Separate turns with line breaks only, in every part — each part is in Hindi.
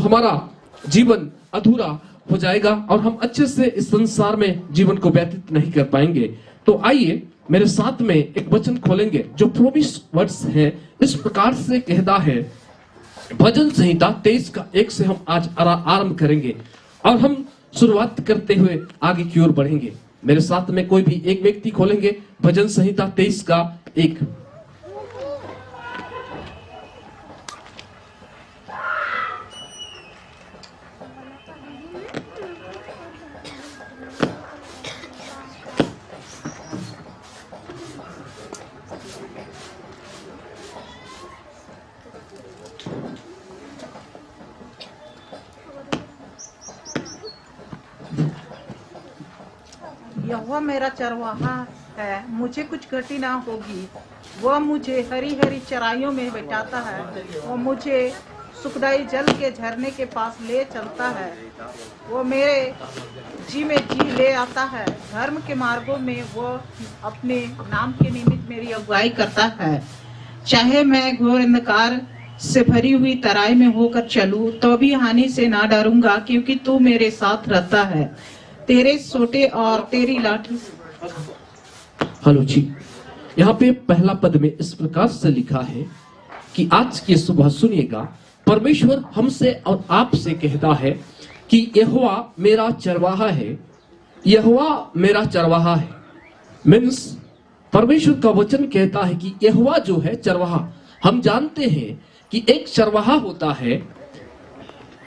हमारा जीवन अधूरा हो जाएगा और हम अच्छे से इस संसार में जीवन को व्यतीत नहीं कर पाएंगे। तो आइए मेरे साथ में एक वचन खोलेंगे जो 24 वर्ष है। इस प्रकार से कहता है, भजन संहिता 23 का 1 से हम आज आरंभ करेंगे और हम शुरुआत करते हुए आगे की ओर बढ़ेंगे। मेरे साथ में कोई भी एक व्यक्ति खोलेंगे भजन संहिता 23 का 1।
यहोवा मेरा चरवाहा है, मुझे कुछ घटी ना होगी। वह मुझे हरी हरी चराइयों में बैठाता है, वह मुझे सुखदाई जल के झरने के पास ले चलता है। वो मेरे जी में जी ले आता है, धर्म के मार्गों में वह अपने नाम के निमित्त मेरी अगुवाई करता है। चाहे मैं घोर अंधकार से भरी हुई तराई में होकर चलूं तो भी हानि से ना डरूंगा, क्योंकि तू मेरे साथ रहता है। तेरे सोटे और तेरी लाठी।
हेलो जी, यहाँ पे पहला पद में इस प्रकार से लिखा है कि आज की सुबह सुनिएगा, परमेश्वर हमसे और आपसे कहता है कि यहोवा मेरा चरवाहा है, यहोवा मेरा चरवाहा है। मीन्स परमेश्वर का वचन कहता है कि यहोवा जो है चरवाहा। हम जानते हैं कि एक चरवाहा होता है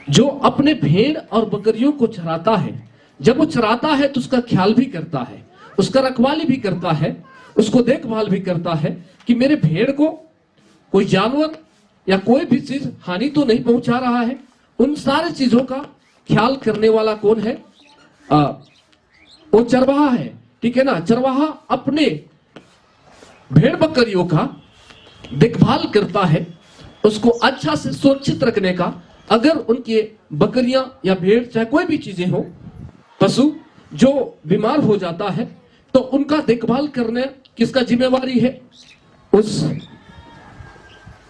जो अपने भेड़ और बकरियों को चराता है। जब वो चराता है तो उसका ख्याल भी करता है, उसका रखवाली भी करता है, उसको देखभाल भी करता है कि मेरे भेड़ को कोई जानवर या कोई भी चीज हानि तो नहीं पहुंचा रहा है। उन सारी चीजों का ख्याल करने वाला कौन है? वो चरवाहा है। ठीक है ना। चरवाहा अपने भेड़ बकरियों का देखभाल करता है, उसको अच्छा से सुरक्षित रखने का। अगर उनके बकरियां या भेड़ चाहे कोई भी चीजें हो, पशु जो बीमार हो जाता है तो उनका देखभाल करने किसका जिम्मेवारी है? उस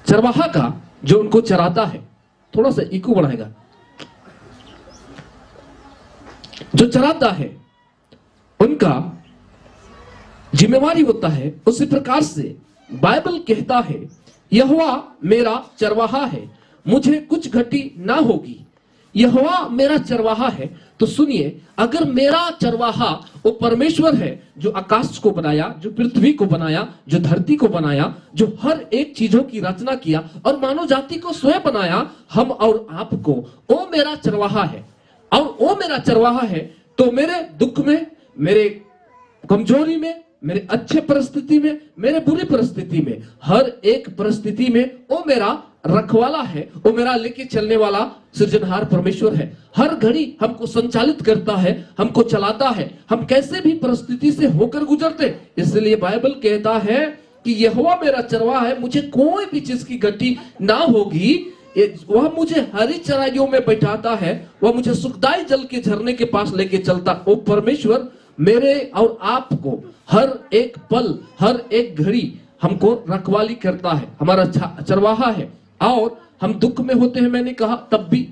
चरवाहा का जो उनको चराता है। थोड़ा सा इको बढ़ाएगा। जो चराता है उनका जिम्मेवारी होता है। उसी प्रकार से बाइबल कहता है, यहोवा मेरा चरवाहा है, मुझे कुछ घटी ना होगी। यहोवा मेरा चरवाहा है। तो सुनिए, अगर मेरा चरवाहा वो परमेश्वर है जो आकाश को बनाया, जो पृथ्वी को बनाया, जो धरती को बनाया, जो हर एक चीजों की रचना किया और मानव जाति को स्वयं बनाया, हम और आपको, वो मेरा चरवाहा है। और वो मेरा चरवाहा है तो मेरे दुख में, मेरे कमजोरी में, मेरे अच्छे परिस्थिति में, मेरे बुरी परिस्थिति में, हर एक परिस्थिति में वो मेरा रखवाला है, वो मेरा लेके चलने वाला सृजनहार परमेश्वर है। हर घड़ी हमको संचालित करता है, हमको चलाता है, हम कैसे भी परिस्थिति से होकर गुजरते। इसलिए बाइबल कहता है कि यहोवा मेरा चरवाहा है, मुझे कोई भी चीज की घटी ना होगी। वह मुझे हरी चराइयों में बैठाता है, वह मुझे सुखदाई जल के झरने के पास लेके चलता। वो परमेश्वर मेरे और आपको हर एक पल, हर एक घड़ी हमको रखवाली करता है, हमारा चरवाहा है। और हम दुख में होते हैं, मैंने कहा, तब भी,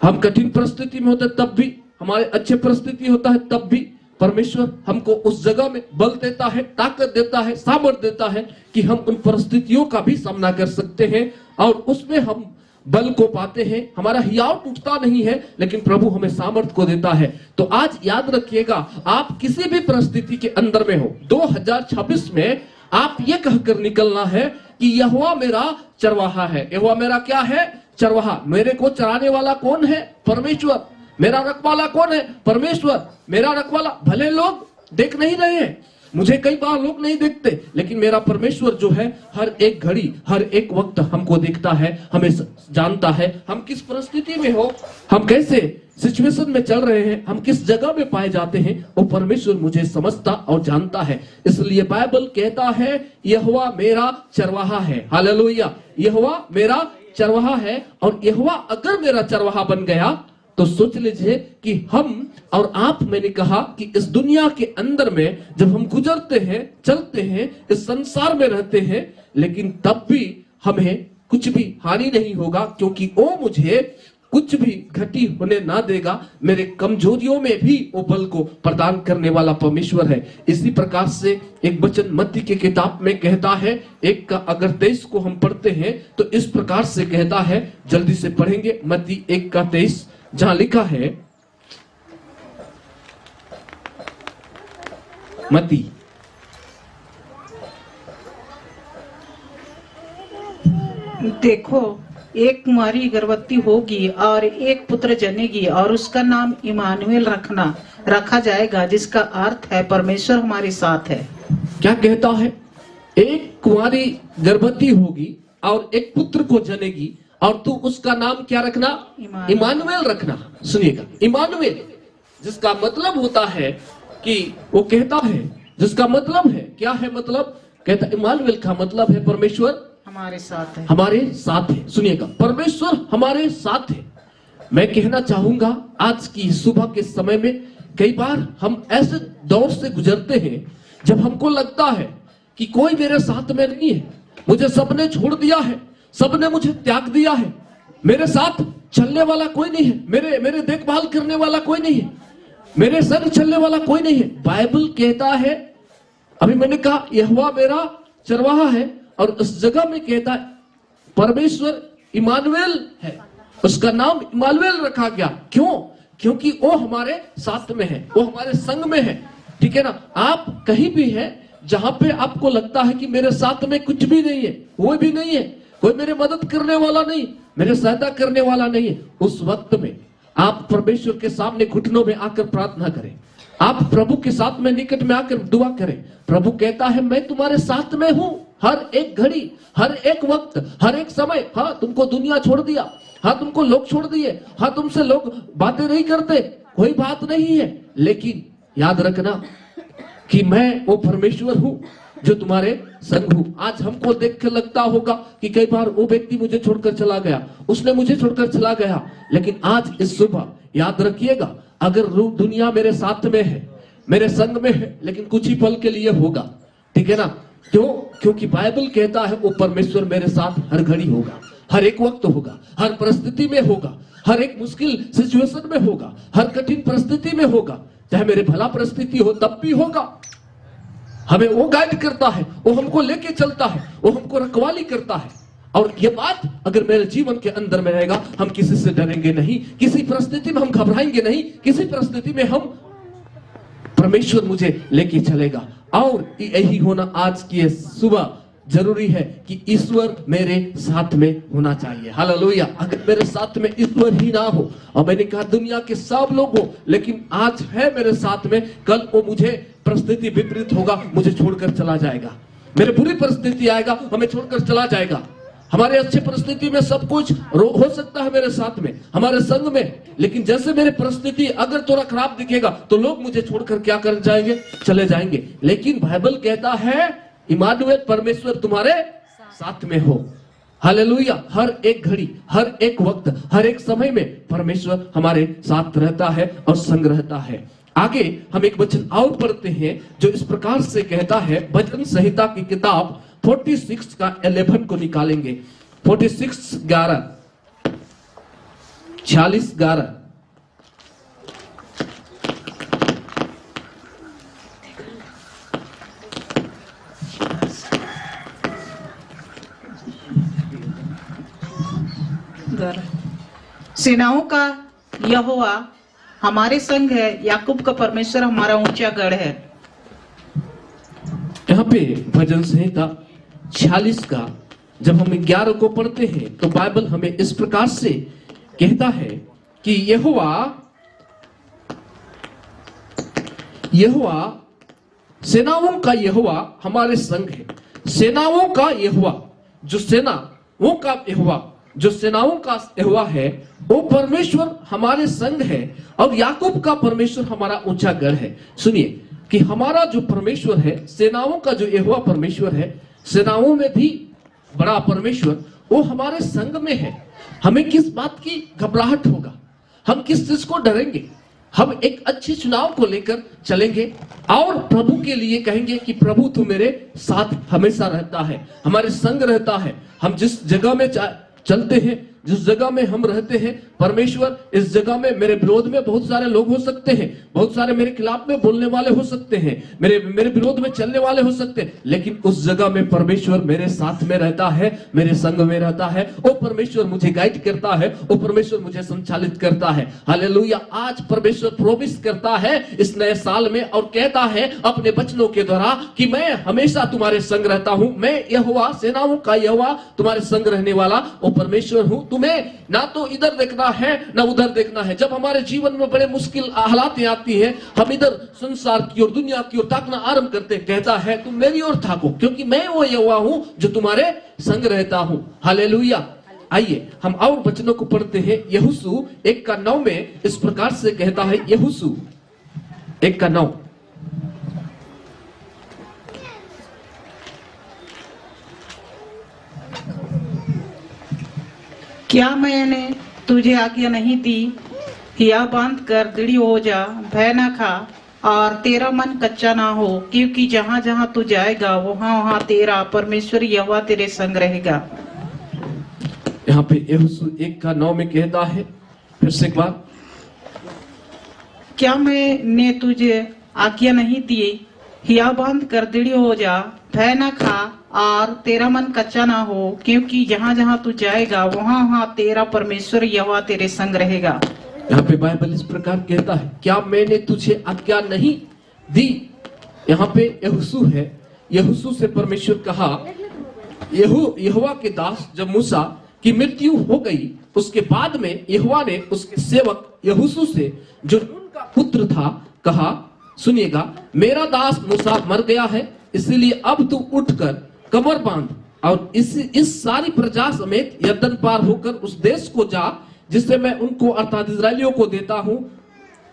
हम कठिन परिस्थिति में होते हैं तब भी, हमारे अच्छे परिस्थिति होता है तब भी परमेश्वर हमको उस जगह में बल देता है, ताकत देता है, सामर्थ देता है कि हम उन परिस्थितियों का भी सामना कर सकते हैं और उसमें हम बल को पाते हैं। हमारा हियाव टूटता नहीं है, लेकिन प्रभु हमें सामर्थ को देता है। तो आज याद रखिएगा, आप किसी भी परिस्थिति के अंदर में हो, 2026 में आप ये कहकर निकलना है कि यहोवा मेरा चरवाहा है। यहोवा मेरा क्या है? चरवाहा। मेरे को चराने वाला कौन है? परमेश्वर। मेरा रखवाला कौन है? परमेश्वर। मेरा रखवाला, भले लोग देख नहीं रहे हैं, मुझे कई बार लोग नहीं देखते, लेकिन मेरा परमेश्वर जो है हर एक घड़ी, हर एक वक्त हमको देखता है, हमें जानता है हम किस परिस्थिति में हो, हम कैसे सिचुएशन में चल रहे हैं, हम किस जगह में पाए जाते हैं, वो परमेश्वर मुझे समझता और जानता है। इसलिए बाइबल कहता है यहोवा मेरा चरवाहा है। हालेलुया। यहोवा मेरा चरवाहा है, और यहोवा अगर मेरा चरवाहा बन गया तो सोच लीजिए कि हम और आप, मैंने कहा कि इस दुनिया के अंदर में जब हम गुजरते हैं, चलते हैं, इस संसार में रहते हैं, लेकिन तब भी हमें कुछ भी हानि नहीं होगा, क्योंकि वो मुझे कुछ भी घटी होने ना देगा। मेरे कमजोरियों में भी वो बल को प्रदान करने वाला परमेश्वर है। इसी प्रकार से एक वचन मत्ती के किताब में कहता है, 1 का अगर 23 को हम पढ़ते हैं तो इस प्रकार से कहता है, जल्दी से पढ़ेंगे, मत्ती 1 का 23, जहां लिखा है, मत्ती
देखो, एक कुमारी गर्भवती होगी और एक पुत्र जनेगी और उसका नाम इमानुएल रखा जाएगा, जिसका अर्थ है परमेश्वर हमारे साथ है।
क्या कहता है? एक कुमारी गर्भवती होगी और एक पुत्र को जनेगी और तू उसका नाम क्या रखना? इमानुएल रखना। सुनिएगा, इमानुएल जिसका मतलब होता है कि वो कहता है, जिसका मतलब है क्या है? मतलब कहता इमानुएल का मतलब है परमेश्वर
हमारे साथ है,
हमारे साथ है। सुनिएगा, परमेश्वर हमारे साथ है। मैं कहना चाहूंगा आज की सुबह के समय में कई बार हम ऐसे दौर से गुजरते हैं जब हमको लगता है कि कोई मेरे साथ में नहीं है, मुझे सबने छोड़ दिया है, सबने मुझे त्याग दिया है, मेरे साथ चलने वाला कोई नहीं है, मेरे देखभाल करने वाला कोई नहीं है, मेरे संग चलने वाला कोई नहीं है। बाइबल कहता है, अभी मैंने कहा यहोवा मेरा चरवाहा है, और उस जगह में कहता है परमेश्वर इमानुएल है, उसका नाम इमानुएल रखा गया। क्यों? क्योंकि वो हमारे साथ में है, वो हमारे संग में है। ठीक है ना? आप कहीं भी है जहां पे आपको लगता है कि मेरे साथ में कुछ भी नहीं है, कोई भी नहीं है, कोई मेरे मदद करने वाला नहीं, मेरे सहायता करने वाला नहीं है, उस वक्त में आप परमेश्वर के सामने घुटनों में आकर प्रार्थना करें, आप प्रभु के साथ में निकट में आकर दुआ करें। प्रभु कहता है मैं तुम्हारे साथ में हूं, हर एक घड़ी, हर एक वक्त, हर एक समय। हाँ, तुमको दुनिया छोड़ दिया, हाँ तुमको लोग छोड़ दिए, हाँ तुमसे लोग बातें नहीं करते, कोई बात नहीं है, लेकिन याद रखना कि मैं वो परमेश्वर हूं जो तुम्हारे संग हूं। आज हमको देख कर लगता होगा कि कई बार वो व्यक्ति मुझे छोड़कर चला गया, उसने मुझे छोड़कर चला गया, लेकिन आज इस सुबह याद रखिएगा, अगर दुनिया मेरे साथ में है, मेरे संग में है, लेकिन कुछ ही पल के लिए होगा। ठीक है ना? क्यों? क्योंकि बाइबल कहता है वो परमेश्वर मेरे साथ हर घड़ी होगा, हर एक वक्त होगा, हर परिस्थिति में होगा, हर एक मुश्किल सिचुएशन में होगा, हर कठिन परिस्थिति में होगा, चाहे मेरे भला परिस्थिति हो तब भी होगा। हमें वो गाइड करता है, वो हमको लेके चलता है, वो हमको रखवाली करता है। और ये बात अगर मेरे जीवन के अंदर में रहेगा, हम किसी से डरेंगे नहीं, किसी परिस्थिति में हम घबराएंगे नहीं, किसी परिस्थिति में हम, परमेश्वर मुझे लेके चलेगा। और यही होना आज की सुबह जरूरी है कि ईश्वर मेरे साथ में होना चाहिए। हालेलुया। अगर मेरे साथ में ईश्वर ही ना हो, और मैंने कहा दुनिया के सब लोग हो, लेकिन आज है मेरे साथ में, कल वो मुझे परिस्थिति विपरीत होगा, मुझे छोड़कर चला जाएगा। मेरे बुरी परिस्थिति आएगा, हमें छोड़कर चला जाएगा। हमारे अच्छी परिस्थिति में सब कुछ हो सकता है मेरे साथ में, हमारे संग में, लेकिन जैसे मेरी परिस्थिति अगर थोड़ा खराब दिखेगा तो लोग मुझे छोड़कर क्या कर जाएंगे, चले जाएंगे। लेकिन बाइबल कहता है इमानुएल, परमेश्वर तुम्हारे साथ में हो। हालेलुया। हर एक घड़ी, हर एक वक्त, हर एक समय में परमेश्वर हमारे साथ रहता है और संग रहता है। आगे हम एक वचन और पढ़ते हैं जो इस प्रकार से कहता है, भजन संहिता की किताब 46 का 11 को निकालेंगे। 46:11, 46:11।
सेनाओं का यहोवा हमारे संग है, याकूब का परमेश्वर हमारा ऊंचा गढ़ है।
यहाँ पे भजन संहिता 46 का जब हम 11 को पढ़ते हैं तो बाइबल हमें इस प्रकार से कहता है कि यहोवा सेनाओं का यहोवा हमारे संग है। सेनाओं का यहोवा, जो सेनाओं का यहोवा, जो सेनाओं का यहोवा है, वो परमेश्वर हमारे संग है, और याकूब का परमेश्वर हमारा ऊंचा गढ़ है। सुनिए कि हमारा जो परमेश्वर है, सेनाओं का जो यहोवा परमेश्वर है, सेनाओं में भी बड़ा परमेश्वर, वो हमारे संग में है। हमें किस बात की घबराहट होगा, हम किस चीज को डरेंगे? हम एक अच्छे चुनाव को लेकर चलेंगे और प्रभु के लिए कहेंगे कि प्रभु तू मेरे साथ हमेशा रहता है, हमारे संग रहता है। हम जिस जगह में चलते हैं, जिस जगह में हम रहते हैं, परमेश्वर इस जगह में, मेरे विरोध में बहुत सारे लोग हो सकते हैं, बहुत सारे मेरे खिलाफ में बोलने वाले हो सकते हैं, मेरे विरोध में चलने वाले हो सकते हैं, लेकिन उस जगह में परमेश्वर मेरे साथ में रहता है, मेरे संग में रहता है। वो परमेश्वर मुझे गाइड करता है, वो परमेश्वर मुझे संचालित करता है। हालेलुया। आज परमेश्वर प्रोमिस करता है इस नए साल में और कहता है अपने वचनों के द्वारा कि मैं हमेशा तुम्हारे संग रहता हूं। मैं यहोवा, सेनाओं का यहोवा, तुम्हारे संग रहने वाला वो परमेश्वर हूं। तुम्हें ना तो इधर देखना है ना उधर देखना है। जब हमारे जीवन में बड़े मुश्किल हालात आती है, हम इधर संसार की ओर, दुनिया की ओर ताकना आरंभ करते, कहता है तुम मेरी ओर ताको, क्योंकि मैं वो यहोवा हूं जो तुम्हारे संग रहता हूं। हालेलुया। आइए हम और वचनों को पढ़ते हैं। यहोशू 1:9 में इस प्रकार से कहता है, यहोशू 1:9,
क्या मैंने तुझे आज्ञा नहीं दी, हिया बांध कर दृढ़ हो जा, भय न खा और तेरा मन कच्चा ना हो, क्योंकि जहां जहां तू जाएगा वहां वहां तेरा परमेश्वर यहोवा तेरे संग रहेगा।
यहाँ पे यहोशू 1:9 में कहता है, फिर से एक बार,
क्या मैंने तुझे आज्ञा नहीं दी, हिया बांध कर दृढ़ हो जा, भय न खा और तेरा मन कच्चा ना हो, क्योंकि जहां जहां तू जाएगा वहां वहां तेरा परमेश्वर यहोवा तेरे संग रहेगा।
यहाँ पे बाइबल इस प्रकार कहता है, क्या मैंने तुझे आज्ञा नहीं दी। यहाँ पे यहोशू है, यहोशू से परमेश्वर कहा, यहोवा के दास जब मूसा की मृत्यु हो गई, उसके बाद में यहोवा ने उसके सेवक यहोशू से, जो नून का पुत्र था, कहा, सुनिएगा, मेरा दास मूसा मर गया है, इसलिए अब तू उठकर कमर बांध और इस सारी प्रजा समेत यरदन पार होकर उस देश को जा जिससे मैं उनको अर्थात इजरायलियों को देता हूं।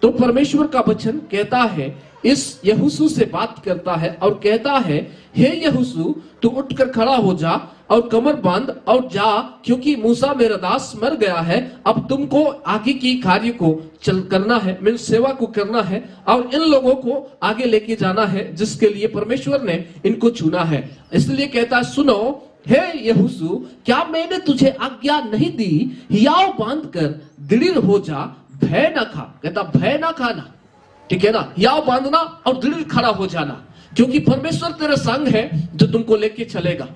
तो परमेश्वर का वचन कहता है, इस यहोशू से बात करता है और कहता है, हे यहोशू तू उठकर खड़ा हो जा और कमर बांध और जा, क्योंकि मूसा मेरा दास मर गया है। अब तुमको आगे की कार्य को चल करना है, मेरी सेवा को करना है और इन लोगों को आगे लेके जाना है जिसके लिए परमेश्वर ने इनको चुना है। इसलिए कहता है, सुनो हे यहोशू, क्या मैंने तुझे आज्ञा नहीं दी, हियाव बांध कर दृढ़ हो जा, भय ना खा। कहता भय ना खाना, ठीक है ना, हियाव बांधना और दृढ़ खड़ा हो जाना, क्योंकि परमेश्वर तेरे संग है जो तुमको लेके चलेगा।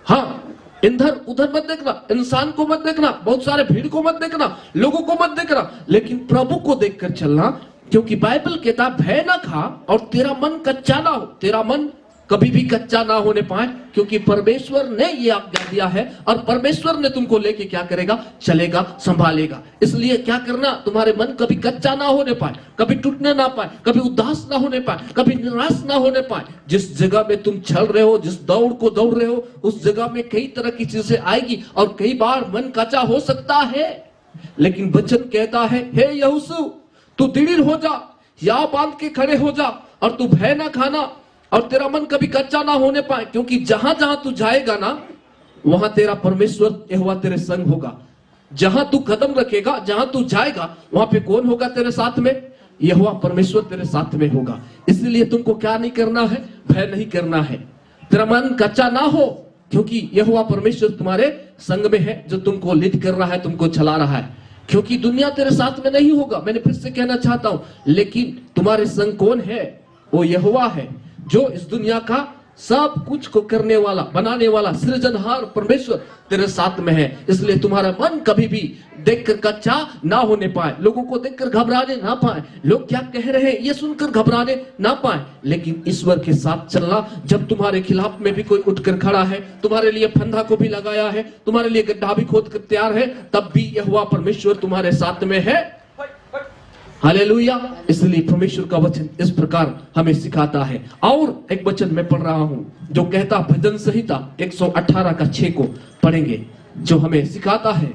हाँ, इधर उधर मत देखना, इंसान को मत देखना, बहुत सारे भीड़ को मत देखना, लोगों को मत देखना, लेकिन प्रभु को देखकर चलना, क्योंकि बाइबल कहता भय ना खा और तेरा मन कच्चा ना हो, तेरा मन कभी भी कच्चा ना होने पाए, क्योंकि परमेश्वर ने ये आज्ञा दिया है और परमेश्वर ने तुमको लेके क्या करेगा, चलेगा, संभालेगा। इसलिए क्या करना, तुम्हारे मन कभी कच्चा ना होने पाए, कभी टूटने ना पाए, कभी उदास ना होने पाए, कभी निराश ना होने पाए। जिस जगह में तुम चल रहे हो, जिस दौड़ को दौड़ रहे हो, उस जगह में कई तरह की चीजें आएगी और कई बार मन कच्चा हो सकता है, लेकिन वचन कहता है, हे यहोशू तू दृढ़ हो जा, या बांध के खड़े हो जा और तू भय ना खाना और तेरा मन कभी कच्चा ना होने पाए, क्योंकि जहां जहां तू जाएगा ना, वहां तेरा परमेश्वर यहोवा तेरे संग होगा। जहां तू कदम रखेगा, जहां तू जाएगा, वहां पे कौन होगा तेरे साथ में, यहोवा परमेश्वर तेरे साथ में होगा। इसलिए तुमको क्या नहीं करना है, भय नहीं करना है, तेरा मन कच्चा ना हो, क्योंकि यहोवा परमेश्वर तुम्हारे संग में है, जो तुमको लीड कर रहा है, तुमको चला रहा है। क्योंकि दुनिया तेरे साथ में नहीं होगा, मैंने फिर से कहना चाहता हूं, लेकिन तुम्हारे संग कौन है, वो यहोवा है, जो इस दुनिया का सब कुछ को करने वाला, बनाने वाला, सृजनहार परमेश्वर तेरे साथ में है। इसलिए तुम्हारा मन कभी भी देखकर कच्चा ना होने पाए, लोगों को देखकर घबराने ना पाए, लोग क्या कह रहे हैं ये सुनकर घबराने ना पाए, लेकिन ईश्वर के साथ चलना। जब तुम्हारे खिलाफ में भी कोई उठकर खड़ा है, तुम्हारे लिए फंदा को भी लगाया है, तुम्हारे लिए गड्ढा भी खोद कर तैयार है, तब भी यहोवा परमेश्वर तुम्हारे साथ में है। हालेलुया। इसलिए परमेश्वर का वचन इस प्रकार हमें सिखाता है। और एक वचन मैं पढ़ रहा हूं जो कहता, भजन संहिता 118 का 6 को पढ़ेंगे, जो हमें सिखाता है।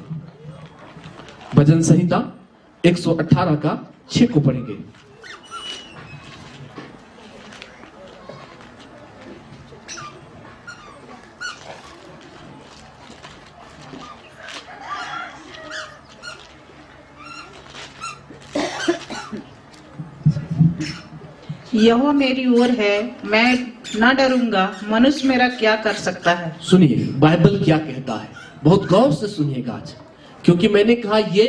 भजन संहिता 118 का 6 को पढ़ेंगे।
यहोवा मेरी ओर है, मैं न डरूंगा, मनुष्य मेरा क्या कर सकता है।
सुनिए बाइबल क्या कहता है, बहुत गौर से सुनिएगा आज, क्योंकि मैंने कहा ये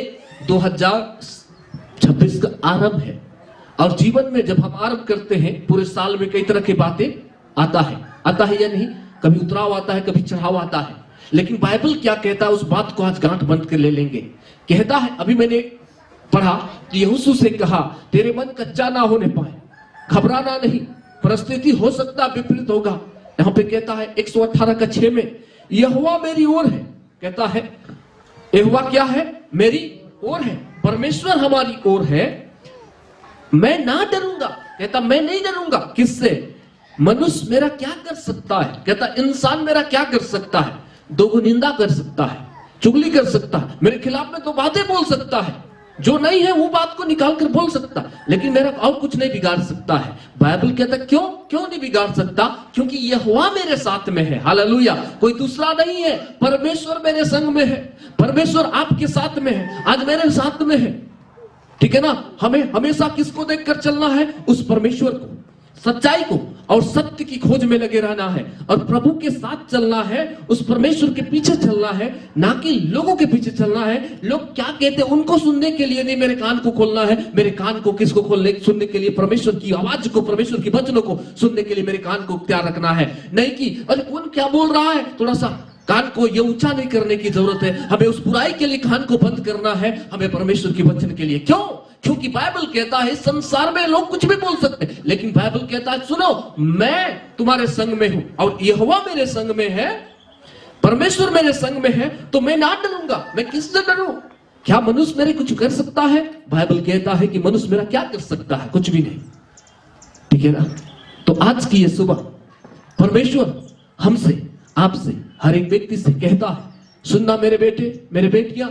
2026 का आरंभ है, और जीवन में जब हम आरंभ करते हैं, पूरे साल में कई तरह की बातें आता है या नहीं, कभी उतराव आता है, कभी चढ़ाव आता है, लेकिन बाइबल क्या कहता है उस बात को आज गांठ बंद कर ले लेंगे। कहता है, अभी मैंने पढ़ा, यहोशू से कहा तेरे मन कच्चा ना होने पाए, घबराना नहीं, परिस्थिति हो सकता विपरीत होगा। यहां पे कहता है 118 का 6 में, यहोवा मेरी ओर है। कहता है यहोवा क्या है, मेरी ओर है, परमेश्वर हमारी ओर है, मैं ना डरूंगा। कहता मैं नहीं डरूंगा, किससे, मनुष्य मेरा क्या कर सकता है। कहता इंसान मेरा क्या कर सकता है, दोगो निंदा कर सकता है, चुगली कर सकता है, मेरे खिलाफ में तो बातें बोल सकता है, जो नहीं है वो बात को निकाल कर बोल सकता, लेकिन मेरा और कुछ नहीं बिगाड़ सकता है। बाइबल कहता क्यों नहीं बिगाड़ सकता, क्योंकि यहोवा मेरे साथ में है। हालेलुया। कोई दूसरा नहीं है, परमेश्वर मेरे संग में है, परमेश्वर आपके साथ में है, आज मेरे साथ में है। ठीक है ना। हमें हमेशा किसको देखकर चलना है, उस परमेश्वर को, सच्चाई को और सत्य की खोज में लगे रहना है, और प्रभु के साथ चलना है, उस परमेश्वर के पीछे चलना है, ना कि लोगों के पीछे चलना है। लोग क्या कहते हैं उनको सुनने के लिए नहीं, मेरे कान को खोलना है। मेरे कान को किसको खोलने, सुनने के लिए, परमेश्वर की आवाज को, परमेश्वर की वचनों को सुनने के लिए मेरे कान को तैयार रखना है। नहीं कि अरे कौन क्या बोल रहा है, थोड़ा सा कान को ये ऊंचा नहीं करने की जरूरत है। हमें उस बुराई के लिए कान को बंद करना है, हमें परमेश्वर के वचन के लिए। क्यों? क्योंकि बाइबल कहता है संसार में लोग कुछ भी बोल सकते हैं, लेकिन बाइबल कहता है सुनो, मैं तुम्हारे संग में हूं, और यहोवा मेरे संग में है, परमेश्वर मेरे संग में है, तो मैं ना डरूंगा। मैं किससे डरूं? क्या मनुष्य मेरे कुछ कर सकता है? बाइबल कहता है कि मनुष्य मेरा क्या कर सकता है, कुछ भी नहीं। ठीक है ना। तो आज की ये सुबह परमेश्वर हमसे, आपसे, हर एक व्यक्ति से कहता है, सुनना मेरे बेटे, मेरे बेटियां,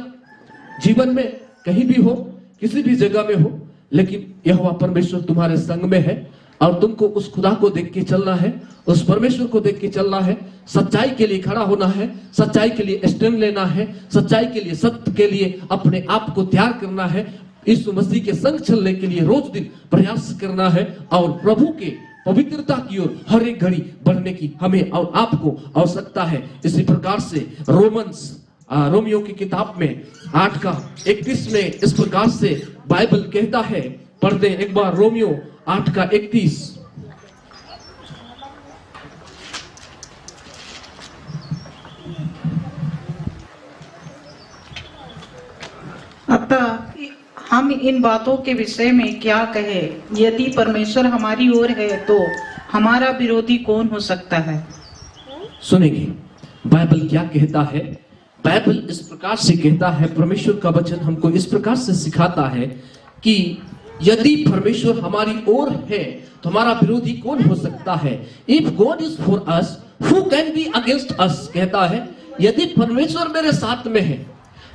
जीवन में कहीं भी हो, किसी भी जगह में हो, लेकिन यहोवा परमेश्वर तुम्हारे संग में है, और तुमको उस खुदा को देख के चलना है, उस परमेश्वर को देख के चलना है, सच्चाई के लिए खड़ा होना है, सच्चाई के लिए स्टैंड लेना है, सच्चाई के लिए, सत्य के लिए अपने आप को तैयार करना है, यीशु मसीह के संग चलने के लिए रोज दिन प्रयास करना है, और प्रभु के पवित्रता की ओर हर एक घड़ी बढ़ने की हमें और आपको आवश्यकता है। इसी प्रकार से रोमियो की किताब में 8:31 में इस प्रकार से बाइबल कहता है, पढ़ते हैं एक बार, रोमियो 8:31।
अतः हम इन बातों के विषय में क्या कहे, यदि परमेश्वर हमारी ओर है तो हमारा विरोधी कौन हो सकता है?
सुनेंगे बाइबल क्या कहता है। बाइबल इस प्रकार से कहता है, परमेश्वर का वचन हमको इस प्रकार से सिखाता है कि यदि परमेश्वर हमारी ओर है तो हमारा विरोधी कौन हो सकता है। If God is for us who can be against us, कहता है यदि परमेश्वर मेरे साथ में है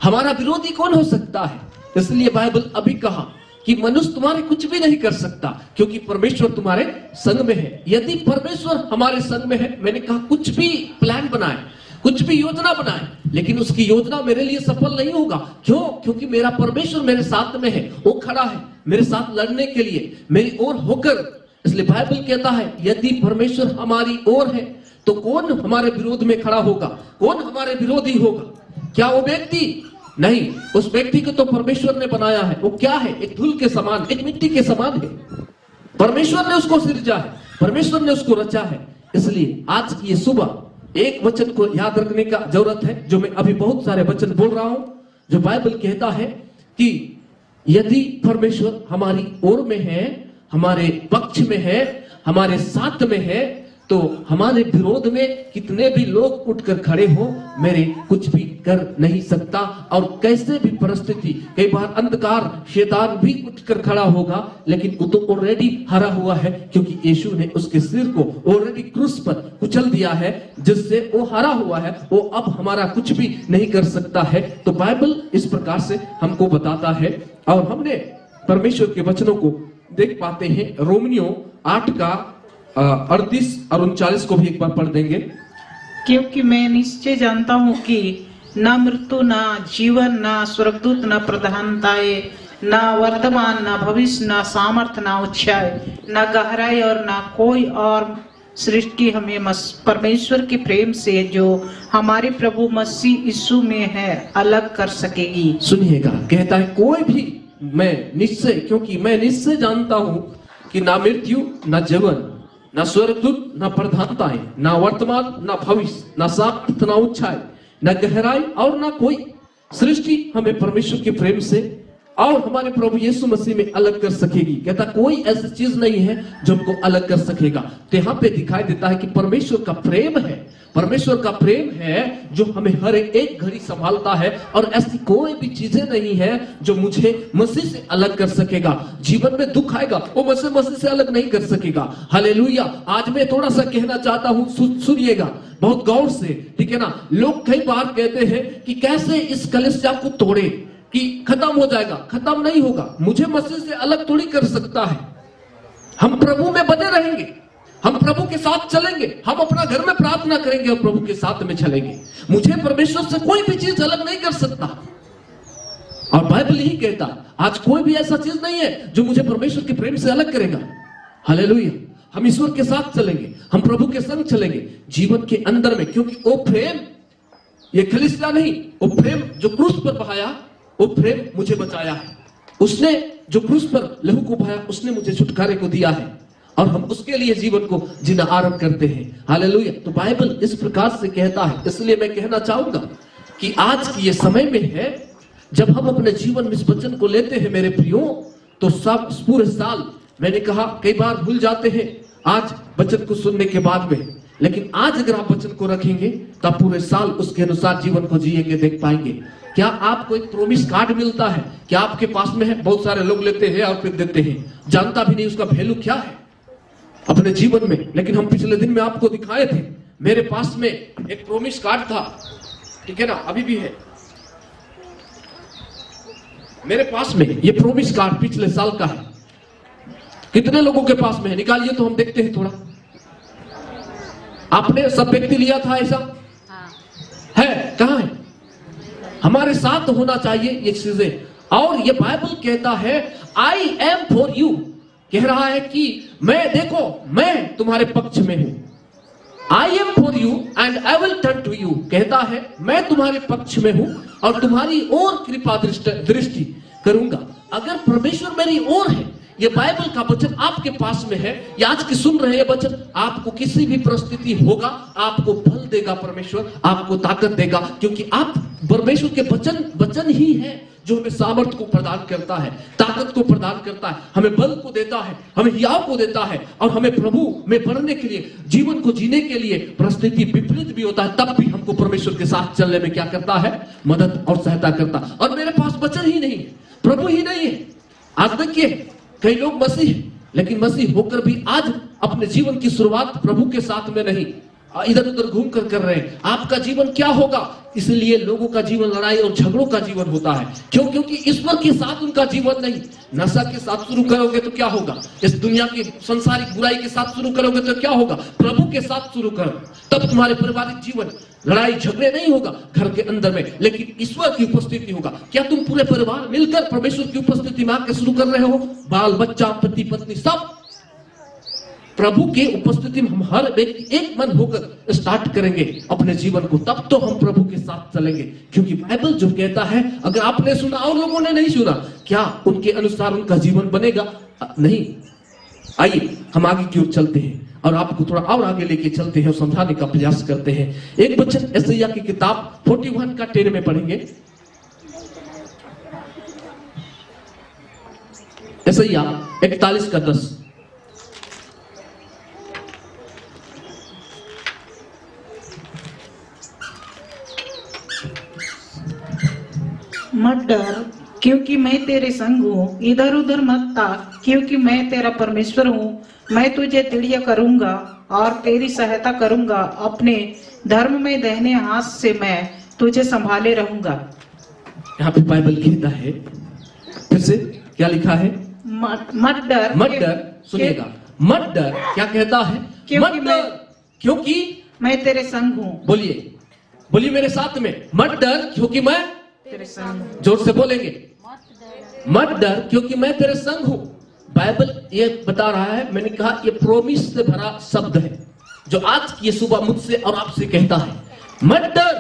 हमारा विरोधी कौन हो सकता है। इसलिए बाइबल अभी कहा कि मनुष्य तुम्हारे कुछ भी नहीं कर सकता क्योंकि परमेश्वर तुम्हारे संग में है। यदि परमेश्वर हमारे संग में है, मैंने कहा कुछ भी प्लान बनाए, कुछ भी योजना बनाए, लेकिन उसकी योजना मेरे लिए सफल नहीं होगा। क्यों? क्योंकि मेरा परमेश्वर मेरे साथ में है, वो खड़ा है मेरे साथ लड़ने के लिए, मेरी ओर होकर। इसलिए बाइबल कहता है यदि परमेश्वर हमारी ओर है तो कौन हमारे विरोध में खड़ा होगा, कौन हमारे विरोधी होगा? क्या वो व्यक्ति? नहीं, उस व्यक्ति को तो परमेश्वर ने बनाया है। वो क्या है? एक धूल के समान, एक मिट्टी के समान है। परमेश्वर ने उसको सृजा है, परमेश्वर ने उसको रचा है। इसलिए आज की ये सुबह एक वचन को याद रखने का जरूरत है, जो मैं अभी बहुत सारे वचन बोल रहा हूं, जो बाइबल कहता है कि यदि परमेश्वर हमारी ओर में है, हमारे पक्ष में है, हमारे साथ में है, तो हमारे विरोध में कितने भी लोग उठकर खड़े हो, मेरे कुछ भी कर नहीं सकता। और कैसे भी परिस्थिति, कई बार अंधकार शैतान भी उठकर खड़ा होगा, लेकिन वो तो ऑलरेडी हरा हुआ है, क्योंकि यीशु ने उसके सिर को ऑलरेडी क्रूस पर कुचल दिया है, जिससे वो हरा हुआ है। वो अब हमारा कुछ भी नहीं कर सकता है। तो बाइबल इस प्रकार से हमको बताता है, और हमने परमेश्वर के वचनों को देख पाते हैं। रोमियो 8 का 38 और 39 को भी एक बार पढ़ देंगे।
क्योंकि मैं निश्चय जानता हूँ कि ना मृत्यु, ना जीवन, ना स्वर्गदूत, ना प्रधानताएं, ना वर्तमान, ना भविष्य, ना सामर्थ, ना ऊंचाई, ना गहराई और ना कोई और सृष्टि हमें परमेश्वर के प्रेम से जो हमारे प्रभु मसीह यीशु में है अलग कर सकेगी।
सुनिएगा, कहता है कोई भी, मैं निश्चय, क्योंकि मैं निश्चय जानता हूं कि ना मृत्यु, ना जीवन, ना स्वर्गदूत, ना प्रधानताएं, ना वर्तमान, ना भविष्य, ना सामर्थ, ना ऊंचाई, ना गहराई और ना कोई सृष्टि हमें परमेश्वर के प्रेम से और हमारे प्रभु यीशु मसीह में अलग कर सकेगी। कहता कोई ऐसी चीज नहीं है जो हमको अलग कर सकेगा। तो यहाँ पे दिखाई देता है कि परमेश्वर का प्रेम है, परमेश्वर का प्रेम है जो हमें हर एक घड़ी संभालता है, और ऐसी कोई भी चीजें नहीं है जो मुझे मसीह से अलग कर सकेगा। जीवन में दुख आएगा, वो मसीह से अलग नहीं कर सकेगा। हालेलुया। आज मैं थोड़ा सा कहना चाहता हूं, सुनिएगा बहुत गौर से, ठीक है ना। लोग कई बार कहते हैं कि कैसे इस कलीसिया को तोड़े, कि खत्म हो जाएगा। खत्म नहीं होगा, मुझे मसीह से अलग थोड़ी कर सकता है। हम प्रभु में बने रहेंगे, हम प्रभु के साथ चलेंगे, हम अपना घर में प्रार्थना करेंगे और प्रभु के साथ में चलेंगे। मुझे परमेश्वर से कोई भी चीज अलग नहीं कर सकता। और बाइबल यही कहता, आज कोई भी ऐसा चीज नहीं है जो मुझे परमेश्वर के प्रेम से अलग करेगा। हालेलुया। हम ईश्वर के साथ चलेंगे, हम प्रभु के संग चलेंगे जीवन के अंदर में, क्योंकि वो प्रेम, ये कलीसिया नहीं, वो प्रेम जो क्रूस पर बहाया, वो प्रेम मुझे बचाया है। उसने जो क्रूस पर लहू को बहाया, उसने मुझे छुटकारे को दिया है, और हम उसके लिए जीवन को जीना आरंभ करते हैं। हालेलुया। तो बाइबल इस प्रकार से कहता है। इसलिए मैं कहना चाहूंगा कि आज की ये समय में है जब हम अपने जीवन में इस वचन को लेते हैं मेरे प्रियो, तो सब पूरे साल, मैंने कहा कई बार भूल जाते हैं आज वचन को सुनने के बाद में, लेकिन आज अगर आप वचन को रखेंगे तो आप पूरे साल उसके अनुसार जीवन को जिएंगे, देख पाएंगे। क्या आपको एक प्रोमिस कार्ड मिलता है? क्या आपके पास में है? बहुत सारे लोग लेते हैं और फिर देते हैं, जानता भी नहीं उसका वैल्यू क्या है अपने जीवन में। लेकिन हम पिछले दिन में आपको दिखाए थे, मेरे पास में एक प्रोमिस कार्ड था, ठीक है ना, अभी भी है मेरे पास में। ये प्रोमिस कार्ड पिछले साल का है। कितने लोगों के पास में है? निकालिए तो हम देखते हैं थोड़ा। आपने सब व्यक्ति लिया था ऐसा? है? कहां है? हमारे साथ होना चाहिए ये चीजें। और ये बाइबल कहता है आई एम फॉर यू, कह रहा है कि मैं, देखो मैं तुम्हारे पक्ष में हूं। I am for you and I will turn to you, कहता है मैं तुम्हारे पक्ष में हूं और तुम्हारी ओर कृपा दृष्टि करूंगा। अगर परमेश्वर मेरी ओर है, ये बाइबल का वचन आपके पास में है, या आज की सुन रहे हैं वचन, आपको किसी भी परिस्थिति होगा, आपको बल देगा परमेश्वर, आपको ताकत देगा, क्योंकि आप परमेश्वर के वचन ही है जो हमें सामर्थ्य को प्रदान करता है, ताकत को प्रदान करता है, हमें बल को देता है, हमें हियाव को देता है और हमें प्रभु में बढ़ने के लिए, जीवन को जीने के लिए परिस्थिति विपरीत भी होता है, तब भी हमको परमेश्वर के साथ चलने में क्या करता है? मदद और सहायता करता है। और मेरे पास वचन ही नहीं है, प्रभु ही नहीं है। आज देखिए कई लोग मसीह, लेकिन मसीह होकर भी आज अपने जीवन की शुरुआत प्रभु के साथ में नहीं, इधर उधर घूम कर रहे हैं। आपका जीवन क्या होगा? इसलिए लोगों का जीवन लड़ाई और झगड़ों का जीवन होता है। क्यों? क्योंकि ईश्वर के साथ उनका जीवन नहीं। नशा के साथ शुरू करोगे तो क्या होगा? इस दुनिया की संसारिक बुराई के साथ शुरू करोगे तो क्या होगा? प्रभु के साथ शुरू करो, तब तुम्हारे पारिवारिक जीवन लड़ाई झगड़े नहीं होगा घर के अंदर में, लेकिन ईश्वर की उपस्थिति होगा। क्या तुम पूरे परिवार मिलकर परमेश्वर की उपस्थिति में आकर शुरू कर रहे हो? बाल बच्चा, पति पत्नी, सब प्रभु के उपस्थिति में हम हर व्यक्ति एक मन होकर स्टार्ट करेंगे अपने जीवन को, तब तो हम प्रभु के साथ चलेंगे। क्योंकि बाइबल जो कहता है, अगर आपने सुना और लोगों ने नहीं सुना, क्या उनके अनुसार उनका जीवन बनेगा? नहीं। आइए हम आगे की ओर चलते हैं और आपको थोड़ा और आगे लेके चलते हैं और समझाने का प्रयास करते हैं। एक वचन यशायाह की किताब 41 का 10 में पढ़ेंगे। यशायाह 41 का 10।
मत डर क्योंकि मैं तेरे संग हूँ, इधर उधर मत ताक क्योंकि मैं तेरा परमेश्वर हूँ। मैं तुझे दृढ़ करूंगा और तेरी सहायता करूंगा, अपने धर्म में दाहिने हाथ से मैं तुझे संभाले रहूंगा।
यहाँ पे बाइबल कहता है, फिर से क्या लिखा है?
मत डर,
मत डर। सुनिएगा, मत डर क्या कहता है? मत डर क्योंकि मैं
तेरे संग हूँ।
बोलिए, बोलिए मेरे साथ में, मत डर क्योंकि मैं
तेरे संग हूँ।
जोर से बोलेंगे, मत डर क्योंकि मैं तेरे संग हूँ। बाइबल ये बता रहा है, मैंने कहा ये प्रोमिस से भरा शब्द है जो आज की सुबह मुझसे और आपसे कहता है, मत डर।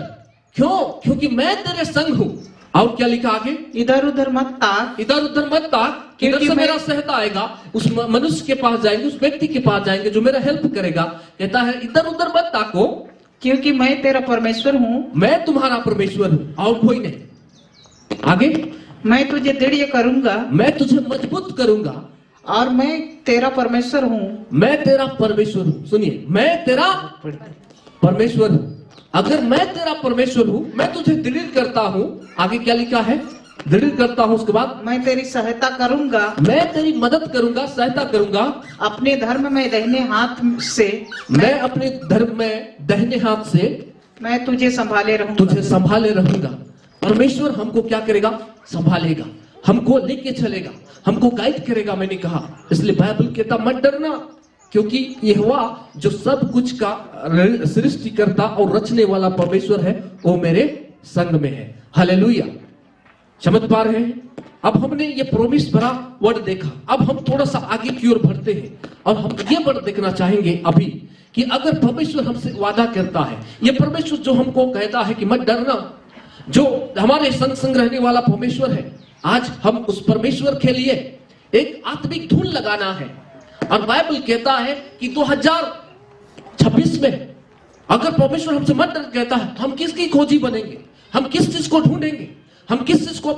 क्यों? क्योंकि मैं तेरे संग हूँ। और क्या लिखा आगे?
इधर उधर मत ताक,
इधर उधर मत ताक। किधर से मेरा सहायता आएगा? उस मनुष्य के पास जाएंगे, उस व्यक्ति के पास जाएंगे जो मेरा हेल्प करेगा। कहता है इधर उधर मत ताको
क्योंकि मैं तेरा परमेश्वर हूँ।
मैं तुम्हारा परमेश्वर हूँ और कोई नहीं। आगे, मैं
तुझे दृढ़ करूंगा,
मैं तुझे मजबूत करूंगा
और मैं तेरा परमेश्वर हूँ।
मैं तेरा परमेश्वर हूँ। सुनिए, मैं तेरा परमेश्वर हूँ। अगर मैं तेरा परमेश्वर हूँ, मैं तुझे दृढ़ करता हूँ। आगे क्या लिखा है? दृढ़ करता हूँ। उसके बाद
मैं तेरी सहायता करूंगा,
मैं तेरी मदद करूंगा, सहायता करूंगा,
अपने धर्म में दाहिने हाथ से
मैं अपने धर्म में दाहिने हाथ से
मैं तुझे संभाले रहूंगा।
तुझे संभाले रहूंगा। परमेश्वर हमको क्या करेगा? संभालेगा, हमको लेके चलेगा, हमको गाइड करेगा। मैंने कहा, इसलिए बाइबल कहता मत डरना क्योंकि यहोवा जो सब कुछ का सृष्टिकर्ता और रचने वाला परमेश्वर है, वो मेरे संग में है। हालेलुया। समझ पा रहे हैं? अब हमने ये प्रोमिस भरा वर्ड देखा। अब हम थोड़ा सा आगे की ओर बढ़ते हैं और हम ये वर्ड देखना चाहेंगे अभी कि अगर परमेश्वर हमसे वादा करता है, ये परमेश्वर जो हमको कहता है कि मत डरना, जो हमारे संग संग रहने वाला परमेश्वर है, आज हम उस परमेश्वर के लिए एक आत्मिक धुन लगाना है। और बाइबल कहता है कि 2026 में अगर परमेश्वर हमसे मत डर कहता है, हम किसकी खोजी बनेंगे? हम किस चीज को ढूंढेंगे? हम किस चीज को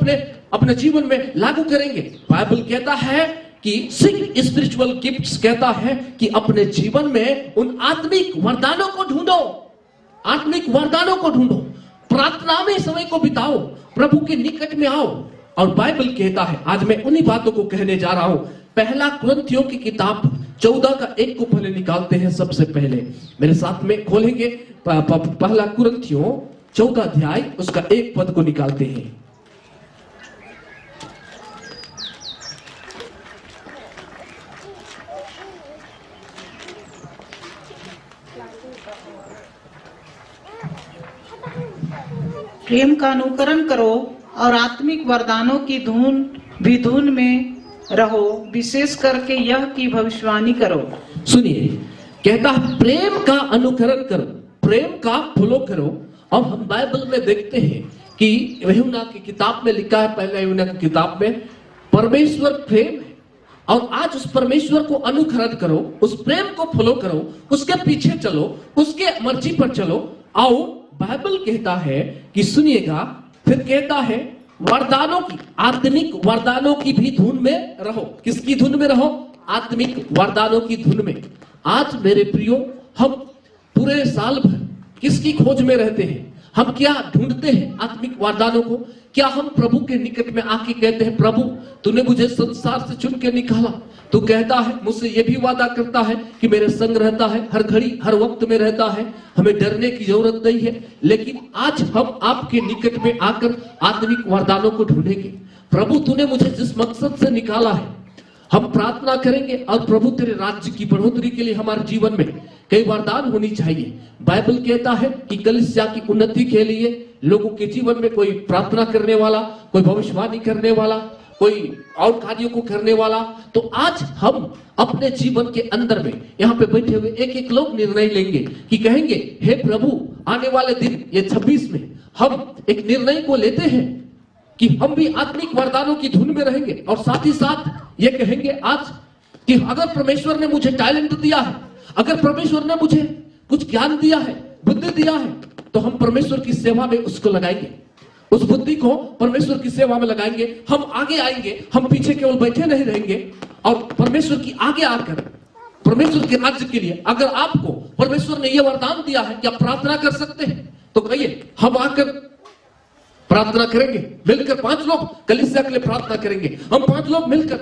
अपने जीवन में लागू करेंगे? बाइबल कहता है कि सीक स्पिरिचुअल गिफ्ट्स, कहता है कि अपने जीवन में उन आत्मिक वरदानों को ढूंढो, आत्मिक वरदानों को ढूंढो, प्रार्थना में समय को बिताओ, प्रभु के निकट में आओ। और बाइबल कहता है, आज मैं उन्हीं बातों को कहने जा रहा हूं। पहला कुरिन्थियों की किताब 14 का 1 को पहले निकालते हैं। सबसे पहले मेरे साथ में खोलेंगे पहला कुरिन्थियों 14 अध्याय, उसका 1 पद को निकालते हैं।
प्रेम का अनुकरण करो और आत्मिक वरदानों की धुन में रहो, विशेष करके यह की भविष्यवाणी करो।
सुनिए, कहता है प्रेम का अनुकरण करो, प्रेम का फॉलो करो। और हम बाइबल में देखते हैं कि यूहन्ना की किताब में लिखा है, पहले यूहन्ना की किताब में, परमेश्वर प्रेम है। और आज उस परमेश्वर को अनुकरण करो, उस प्रेम को फॉलो करो, उसके पीछे चलो, उसके मर्जी पर चलो। आओ, बाइबल कहता है कि सुनिएगा, फिर कहता है वरदानों की, आत्मिक वरदानों की भी धुन में रहो। किसकी धुन में रहो? आत्मिक वरदानों की धुन में। आज मेरे प्रियो, हम पूरे साल भर किसकी खोज में रहते हैं? हम क्या ढूंढते हैं? आत्मिक वरदानों को। क्या हम प्रभु के निकट में आके कहते हैं, प्रभु तूने मुझे संसार से चुन के निकाला, तू कहता है, मुझसे ये भी वादा करता है कि मेरे संग रहता है, हर घड़ी हर वक्त में रहता है, हमें डरने की जरूरत नहीं है। लेकिन आज हम आपके निकट में आकर आत्मिक वरदानों को ढूंढेंगे। प्रभु तूने मुझे जिस मकसद से निकाला है, हम प्रार्थना करेंगे और प्रभु तेरे राज्य की बढ़ोतरी के लिए हमारे जीवन में कई वरदान होनी चाहिए। बाइबल कहता है कि कलीसिया की उन्नति के लिए लोगों के जीवन में कोई प्रार्थना करने वाला, कोई भविष्यवाणी करने वाला, कोई और कार्यों को करने वाला। तो आज हम अपने जीवन के अंदर में यहाँ पे बैठे हुए एक एक लोग निर्णय लेंगे कि कहेंगे, हे प्रभु आने वाले दिन ये 26 में हम एक निर्णय को लेते हैं कि हम भी आत्मिक वरदानों की धुन में रहेंगे। और साथ ही साथ ये कहेंगे आज कि अगर परमेश्वर ने मुझे टैलेंट दिया है, अगर परमेश्वर ने मुझे कुछ ज्ञान दिया है, बुद्धि दिया है, तो हम परमेश्वर की सेवा में उसको लगाएंगे, उस बुद्धि को परमेश्वर की सेवा में लगाएंगे। हम आगे आएंगे, हम पीछे केवल बैठे नहीं रहेंगे। और परमेश्वर की आगे आकर परमेश्वर के राज्य के लिए, अगर आपको परमेश्वर ने यह वरदान दिया है कि आप प्रार्थना कर सकते हैं, तो कहिए हम आकर प्रार्थना करेंगे। मिलकर 5 लोग कलीसिया के लिए प्रार्थना करेंगे। हम 5 लोग मिलकर,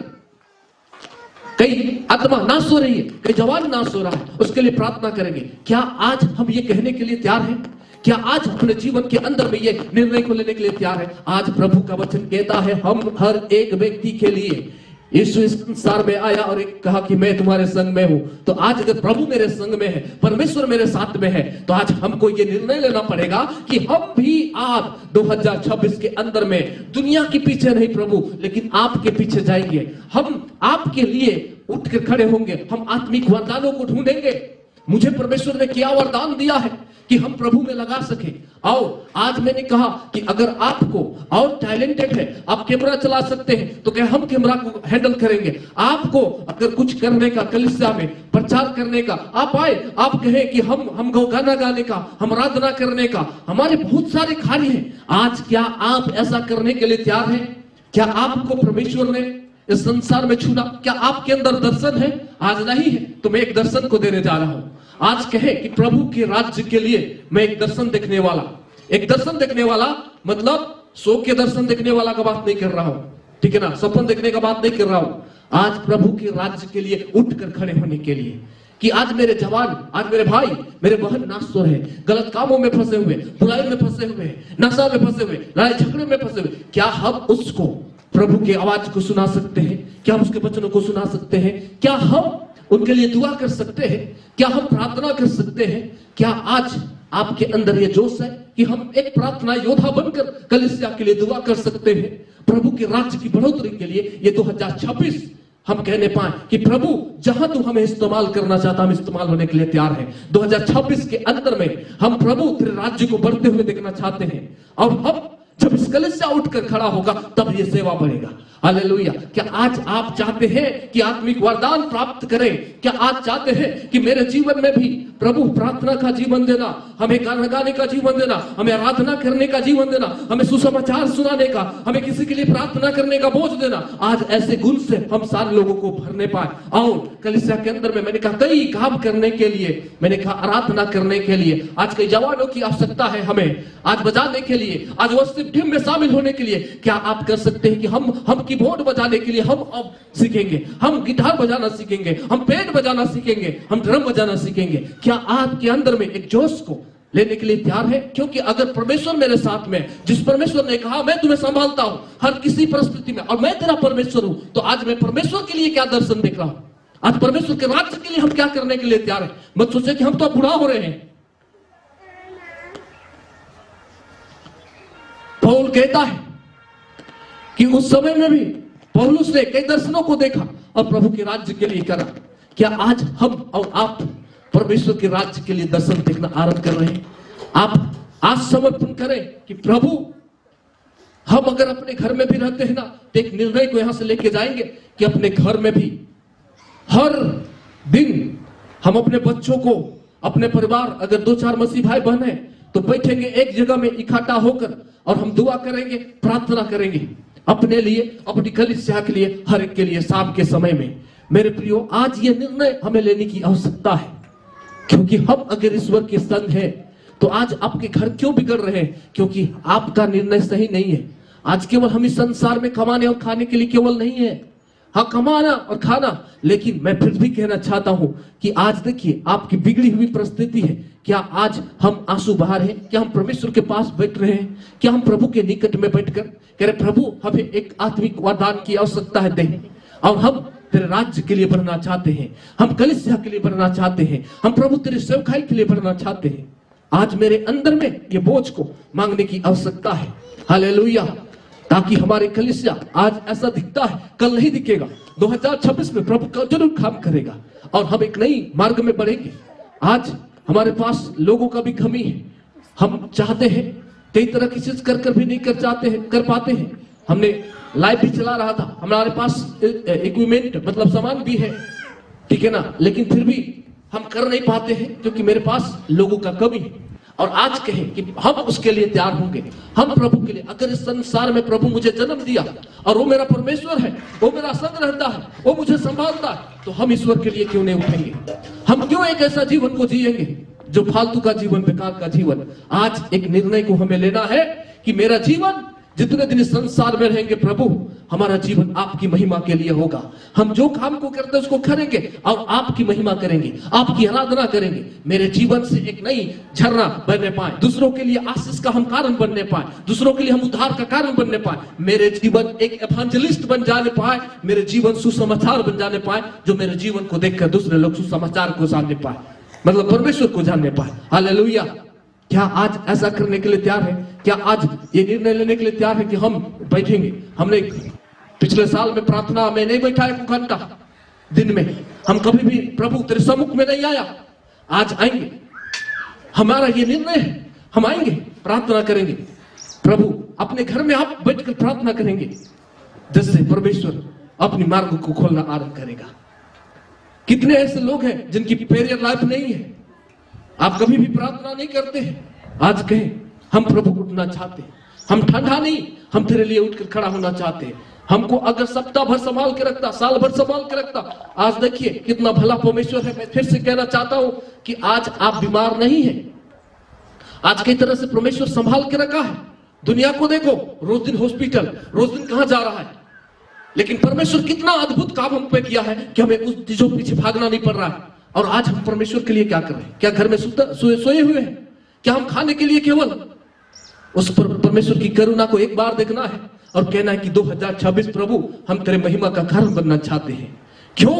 कई आत्मा नाश हो रही है, कई जवान नाश हो रहा है, उसके लिए प्रार्थना करेंगे। क्या आज हम ये कहने के लिए तैयार हैं? क्या आज अपने जीवन के अंदर में ये निर्णय को लेने के लिए तैयार है? आज प्रभु का वचन कहता है, हम हर एक व्यक्ति के लिए, यीशु इस संसार में आया और एक कहा कि मैं तुम्हारे संग में हूं। तो आज अगर प्रभु मेरे संग में है, परमेश्वर मेरे साथ में है, तो आज हमको ये निर्णय लेना पड़ेगा कि हम भी आज 2026 के अंदर में दुनिया के पीछे नहीं प्रभु, लेकिन आपके पीछे जाएंगे। हम आपके लिए उठ कर खड़े होंगे, हम आत्मिक वरदानों को ढूंढेंगे। मुझे परमेश्वर ने क्या वरदान दिया है कि हम प्रभु में लगा सके। और आज मैंने कहा कि अगर आपको और टैलेंटेड है, आप कैमरा चला सकते हैं, तो क्या हम कैमरा को हैंडल करेंगे। आपको अगर कुछ करने का, कलीसिया में प्रचार करने का, आप आए, आप कहें कि हम गाना गाने का, हम आराधना करने का, हमारे बहुत सारे कार्य हैं। आज क्या आप ऐसा करने के लिए तैयार हैं? क्या आपको परमेश्वर ने इस संसार में छूना? क्या आपके अंदर दर्शन है? आज नहीं है तो मैं एक दर्शन को देने जा रहा हूं। आज कहे कि प्रभु के राज्य के लिए मैं एक दर्शन देखने वाला, एक दर्शन देखने वाला मतलब सो के दर्शन देखने वाला का बात नहीं कर रहा हूं, ठीक है ना, सपन देखने का बात नहीं कर रहा हूं। आज प्रभु के राज्य के लिए उठकर खड़े होने के लिए कि आज मेरे जवान, आज मेरे भाई, मेरे बहन नाश हो रहे, गलत कामों में फंसे हुए, बुराई में फंसे हुए, नशा में फंसे हुए, लड़ाई झगड़े में फंसे हुए। क्या हम उसको प्रभु की आवाज को सुना सकते हैं? क्या हम उसके वचनों को सुना सकते हैं? क्या हम उनके लिए दुआ कर सकते हैं? क्या हम प्रार्थना कर सकते हैं? क्या आज आपके अंदर ये जोश है कि हम एक प्रार्थना योद्धा बनकर कलीसिया के लिए दुआ कर सकते हैं? प्रभु के राज्य की बढ़ोतरी के लिए ये 2026 हम कहने पाए कि प्रभु जहां तू हमें इस्तेमाल करना चाहता, हम इस्तेमाल होने के लिए तैयार हैं। 2026 के अंदर में हम प्रभु तेरे राज्य को बढ़ते हुए देखना चाहते हैं। और हम जब इस कलीसिया उठकर खड़ा होगा तब ये सेवा बढ़ेगा। हालेलुया। क्या आज आप चाहते हैं कि आत्मिक वरदान प्राप्त करें? क्या आज चाहते हैं कि मेरे जीवन में भी प्रभु प्रार्थना का जीवन देना, हमें गाना गाने का जीवन देना, हमें आराधना करने का जीवन देना, हमें सुसमाचार सुनाने का, हमें किसी के लिए प्रार्थना करने का बोझ देना? आज ऐसे गुण से हम सारे लोगों को भरने पाए। और कलीसिया के अंदर में मैंने कहा कई काम करने के लिए, मैंने कहा आराधना करने के लिए, आज कई जवानों की आवश्यकता है हमें, आज बजाने के लिए, आज वर्शिप टीम में शामिल होने के लिए। क्या आप कर सकते हैं कि हम कीबोर्ड बजाने के लिए हम अब सीखेंगे, हम गिटार बजाना सीखेंगे, हम पेट बजाना सीखेंगे, हम ड्रम बजाना सीखेंगे? क्या आपके अंदर में एक जोश को लेने के लिए तैयार है? क्योंकि अगर परमेश्वर मेरे साथ में, जिस परमेश्वर ने कहा मैं तुम्हें संभालता हूं हर किसी परिस्थिति में, और मैं तेरा परमेश्वर हूं, तो आज मैं परमेश्वर के लिए क्या दर्शन देख रहा हूं? आज परमेश्वर के राज्य के लिए हम क्या करने के लिए तैयार है? मत सोचे कि हम तो बुढ़ा हो रहे हैं। पौल कहता है कि उस समय में भी पौलुस ने कई दर्शनों को देखा और प्रभु के राज्य के लिए करा। क्या आज हम और आप परमेश्वर के राज्य के लिए दर्शन देखना आरंभ कर रहे हैं? आप आज समर्पण करें कि प्रभु, हम अगर अपने घर में भी रहते हैं ना, तो एक निर्णय को यहां से लेके जाएंगे कि अपने घर में भी हर दिन हम अपने बच्चों को, अपने परिवार, अगर 2-4 मसीह भाई बहन है तो बैठेंगे एक जगह में इकट्ठा होकर और हम दुआ करेंगे, प्रार्थना करेंगे अपने लिए, अपनी कलीसिया के लिए, हर एक के लिए शाम के समय में। मेरे प्रियो, आज ये निर्णय हमें लेने की आवश्यकता है, क्योंकि हम अगर ईश्वर के संग है तो आज आपके घर क्यों बिगड़ रहे हैं? क्योंकि आपका निर्णय सही नहीं है। आज केवल हम इस संसार में कमाने और खाने के लिए केवल नहीं है, हाँ कमाना और खाना, लेकिन मैं फिर भी कहना चाहता हूं कि आज देखिए आपकी बिगड़ी हुई परिस्थिति है। क्या आज हम आंसू बहा रहे हैं? क्या हम परमेश्वर के पास बैठ रहे हैं? क्या हम प्रभु के निकट में बैठकर कह रहे प्रभु हमें एक आत्मिक वरदान की आवश्यकता है दे, और हम तेरे राज्य के लिए बढ़ना चाहते हैं, हम कलीसिया के लिए बढ़ना चाहते हैं, हम प्रभु तेरे सेवकाई के लिए बढ़ना चाहते हैं। आज मेरे अंदर में ये बोझ को मांगने की आवश्यकता है, हालेलुया, ताकि हमारे कलीसिया आज ऐसा दिखता है, कल नहीं दिखेगा। 2026 में प्रभु का जरूर काम करेगा और हम एक नई मार्ग में बढ़ेंगे। आज हमारे पास लोगों का भी कमी है, हम चाहते हैं कई तरह की चीज कर भी नहीं कर पाते हैं। हमने लाइव भी चला रहा था, हमारे पास इक्विपमेंट मतलब सामान भी है, ठीक है ना, लेकिन फिर भी हम कर नहीं पाते हैं क्योंकि मेरे पास लोगों का कमी है। और आज कहें कि हम उसके लिए तैयार होंगे, हम प्रभु के लिए। अगर इस संसार में प्रभु मुझे जन्म दिया और वो मेरा परमेश्वर है, वो मेरा संग रहता है, वो मुझे संभालता है, तो हम ईश्वर के लिए क्यों नहीं उठेंगे? हम क्यों एक ऐसा जीवन को जिएंगे जो फालतू का जीवन, बेकार का जीवन? आज एक निर्णय को हमें लेना है कि मेरा जीवन जितने दिन इस संसार में रहेंगे प्रभु, हमारा जीवन आपकी महिमा के लिए होगा। हम जो काम को करते हैं उसको करेंगे और आपकी महिमा करेंगे, आपकी आराधना करेंगे। मेरे जीवन से एक नई झरना बनने पाए, दूसरों के लिए आशीष का हम कारण बनने पाए, दूसरों के लिए हम उद्धार का कारण बनने पाए। मेरे जीवन एक एवेंजलिस्ट बन जाने पाए, मेरे जीवन सुसमाचार बन जाने पाए, जो मेरे जीवन को देखकर दूसरे लोग सुसमाचार को जानने पाए, मतलब परमेश्वर को जानने पाए। हालेलुया। क्या आज ऐसा करने के लिए तैयार है? क्या आज ये निर्णय लेने के लिए तैयार है कि हम बैठेंगे? हमने पिछले साल में प्रार्थना में नहीं बैठा 1 घंटा दिन में, हम कभी भी प्रभु तेरे सम्मुख में नहीं आया। आज आएंगे, हमारा ये निर्णय है, हम आएंगे, प्रार्थना करेंगे। प्रभु अपने घर में आप बैठकर प्रार्थना करेंगे, जिससे परमेश्वर अपनी मार्ग को खोलना आरंभ करेगा। कितने ऐसे लोग हैं जिनकी प्रेयर लाइफ नहीं है, आप कभी भी प्रार्थना नहीं करते हैं। आज कहें हम प्रभु उठना चाहते हैं, हम ठंडा नहीं, हम तेरे लिए उठकर खड़ा होना चाहते हैं। हमको अगर सप्ताह भर संभाल के रखता, साल भर संभाल के रखता, आज देखिए कितना भला परमेश्वर है। मैं फिर से कहना चाहता हूं कि आज आप बीमार नहीं है, आज कई तरह से परमेश्वर संभाल के रखा है। दुनिया को देखो, रोज दिन हॉस्पिटल, रोज दिन कहां जा रहा है, लेकिन परमेश्वर कितना अद्भुत काम हम पे किया है कि हमें उस चीजों पीछे भागना नहीं पड़ रहा है। और आज हम परमेश्वर के लिए क्या कर रहे हैं? क्या घर में सोए हुए हैं? क्या हम खाने के लिए केवल उस परमेश्वर की करुणा को एक बार देखना है और कहना है कि 2026 प्रभु हम तेरे महिमा का कारण बनना चाहते हैं? क्यों?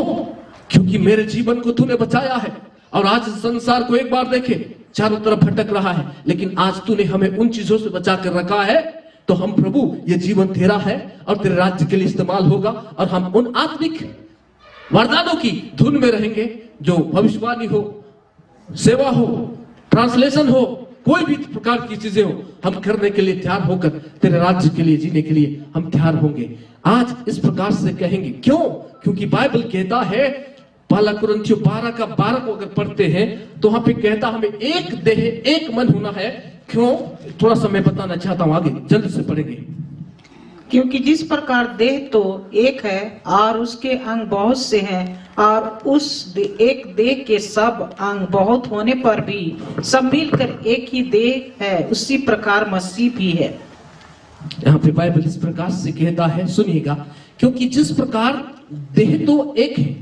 क्योंकि मेरे जीवन को तूने बचाया है और आज संसार को एक बार देखे, चारों तरफ भटक रहा है, लेकिन आज तूने हमें उन चीजों से बचा कर रखा है। तो हम प्रभु ये जीवन तेरा है और तेरे राज्य के लिए इस्तेमाल होगा, और हम उन आत्मिक वरदानों की धुन में रहेंगे जो भविष्यवाणी हो, सेवा हो, ट्रांसलेशन हो, कोई भी प्रकार की चीजें हो, हम करने के लिए तैयार होकर तेरे राज्य के लिए जीने के लिए हम तैयार होंगे। आज इस प्रकार से कहेंगे। क्यों? क्योंकि बाइबल कहता है, पहला कुरिन्थियों 12 का 12 को अगर पढ़ते हैं तो वहां पे कहता हमें एक देह एक मन होना है। क्यों? थोड़ा सा मैं बताना चाहता हूं, आगे जल्दी से पढ़ेंगे।
क्योंकि जिस प्रकार देह तो एक है और उसके अंग बहुत से हैं, और उस एक देह के सब अंग बहुत होने पर भी सब मिलकर एक ही देह है, उसी प्रकार मसीह भी है।
यहाँ पे बाइबल इस प्रकार से कहता है, सुनिएगा, क्योंकि जिस प्रकार देह तो एक है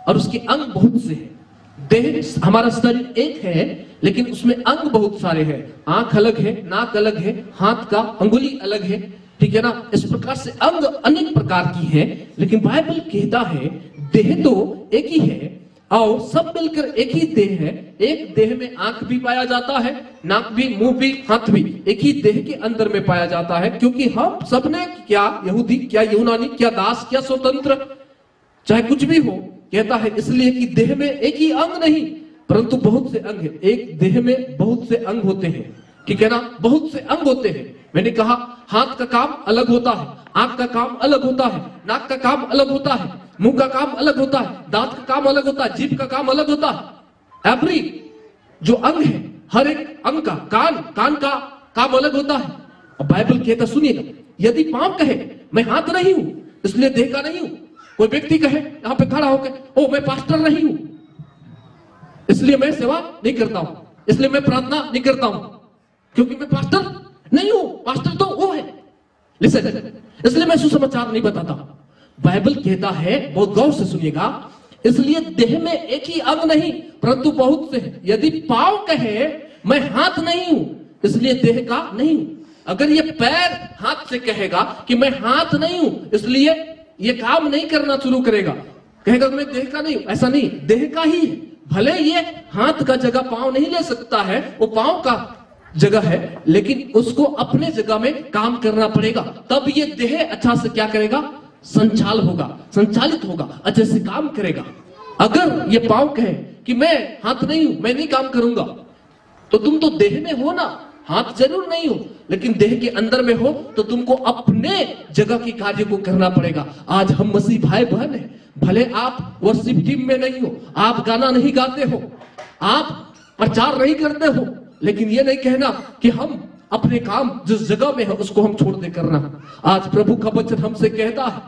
और उसके अंग बहुत से हैं। देह हमारा शरीर एक है, लेकिन उसमें अंग बहुत सारे हैं। आंख अलग है, नाक अलग है, हाथ का अंगुली अलग है, ठीक है ना। इस प्रकार से अंग अनेक प्रकार की है, लेकिन बाइबल कहता है देह तो एक ही है और सब मिलकर एक ही देह है। एक देह में आंख भी पाया जाता है, नाक भी, मुंह भी, हाथ भी, एक ही देह के अंदर में पाया जाता है। क्योंकि हम सबने, क्या यहूदी, क्या यूनानी, क्या दास, क्या स्वतंत्र, चाहे कुछ भी हो, कहता है इसलिए कि देह में एक ही अंग नहीं परंतु बहुत से अंग है। एक देह में बहुत से अंग होते हैं, ठीक है ना, बहुत से अंग होते हैं। मैंने कहा हाथ का काम अलग होता है, आंख का काम अलग होता है, नाक का काम अलग होता है, मुंह का काम अलग होता है, दांत का काम अलग होता है, जीभ का काम अलग होता है। एवरी जो अंग है हर एक अंग का, कान का काम अलग होता है। अब बाइबल कहता, सुनिएगा, यदि पांव कहे मैं हाथ नहीं हूं इसलिए देह का नहीं हूं, कोई व्यक्ति कहे यहां पे खड़ा होकर, ओ मैं पास्टर नहीं हूं इसलिए मैं सेवा नहीं करता हूं, इसलिए मैं प्रार्थना नहीं करता हूं, क्योंकि मैं पास्टर नहीं हूं, पास्टर तो वो है, लिसन, इसलिए मैं सुसमाचार नहीं बताता। बाइबल कहता है, बहुत गौर से सुनिएगा, इसलिए देह में एक ही अंग नहीं परंतु बहुत से हैं। यदि पांव कहे मैं हाथ नहीं हूं इसलिए देह का नहीं हूं, अगर ये पैर हाथ से कहेगा कि मैं हाथ नहीं हूं इसलिए ये काम नहीं करना शुरू करेगा, कहेगा मैं देह का नहीं हूं, ऐसा नहीं, देह का ही है। भले ये हाथ का जगह पांव नहीं ले सकता है, वो पांव का जगह है, लेकिन उसको अपने जगह में काम करना पड़ेगा, तब ये देह अच्छा से क्या करेगा, संचालित होगा, अच्छे से काम करेगा। अगर ये पांव कहे कि मैं हाथ नहीं हूं, मैं नहीं काम करूंगा, तो तुम तो देह में हो ना, हाथ जरूर नहीं हो, लेकिन देह के अंदर में हो, तो तुमको अपने जगह की कार्य को करना पड़ेगा। आज हम मसीह भाई बहन हैं, भले आप वर्शिप टीम में नहीं हो, आप गाना नहीं गाते हो, आप प्रचार नहीं करते हो, लेकिन ये नहीं कहना कि हम अपने काम जिस जगह में है उसको हम छोड़ दे करना। आज प्रभु का वचन हमसे कहता है,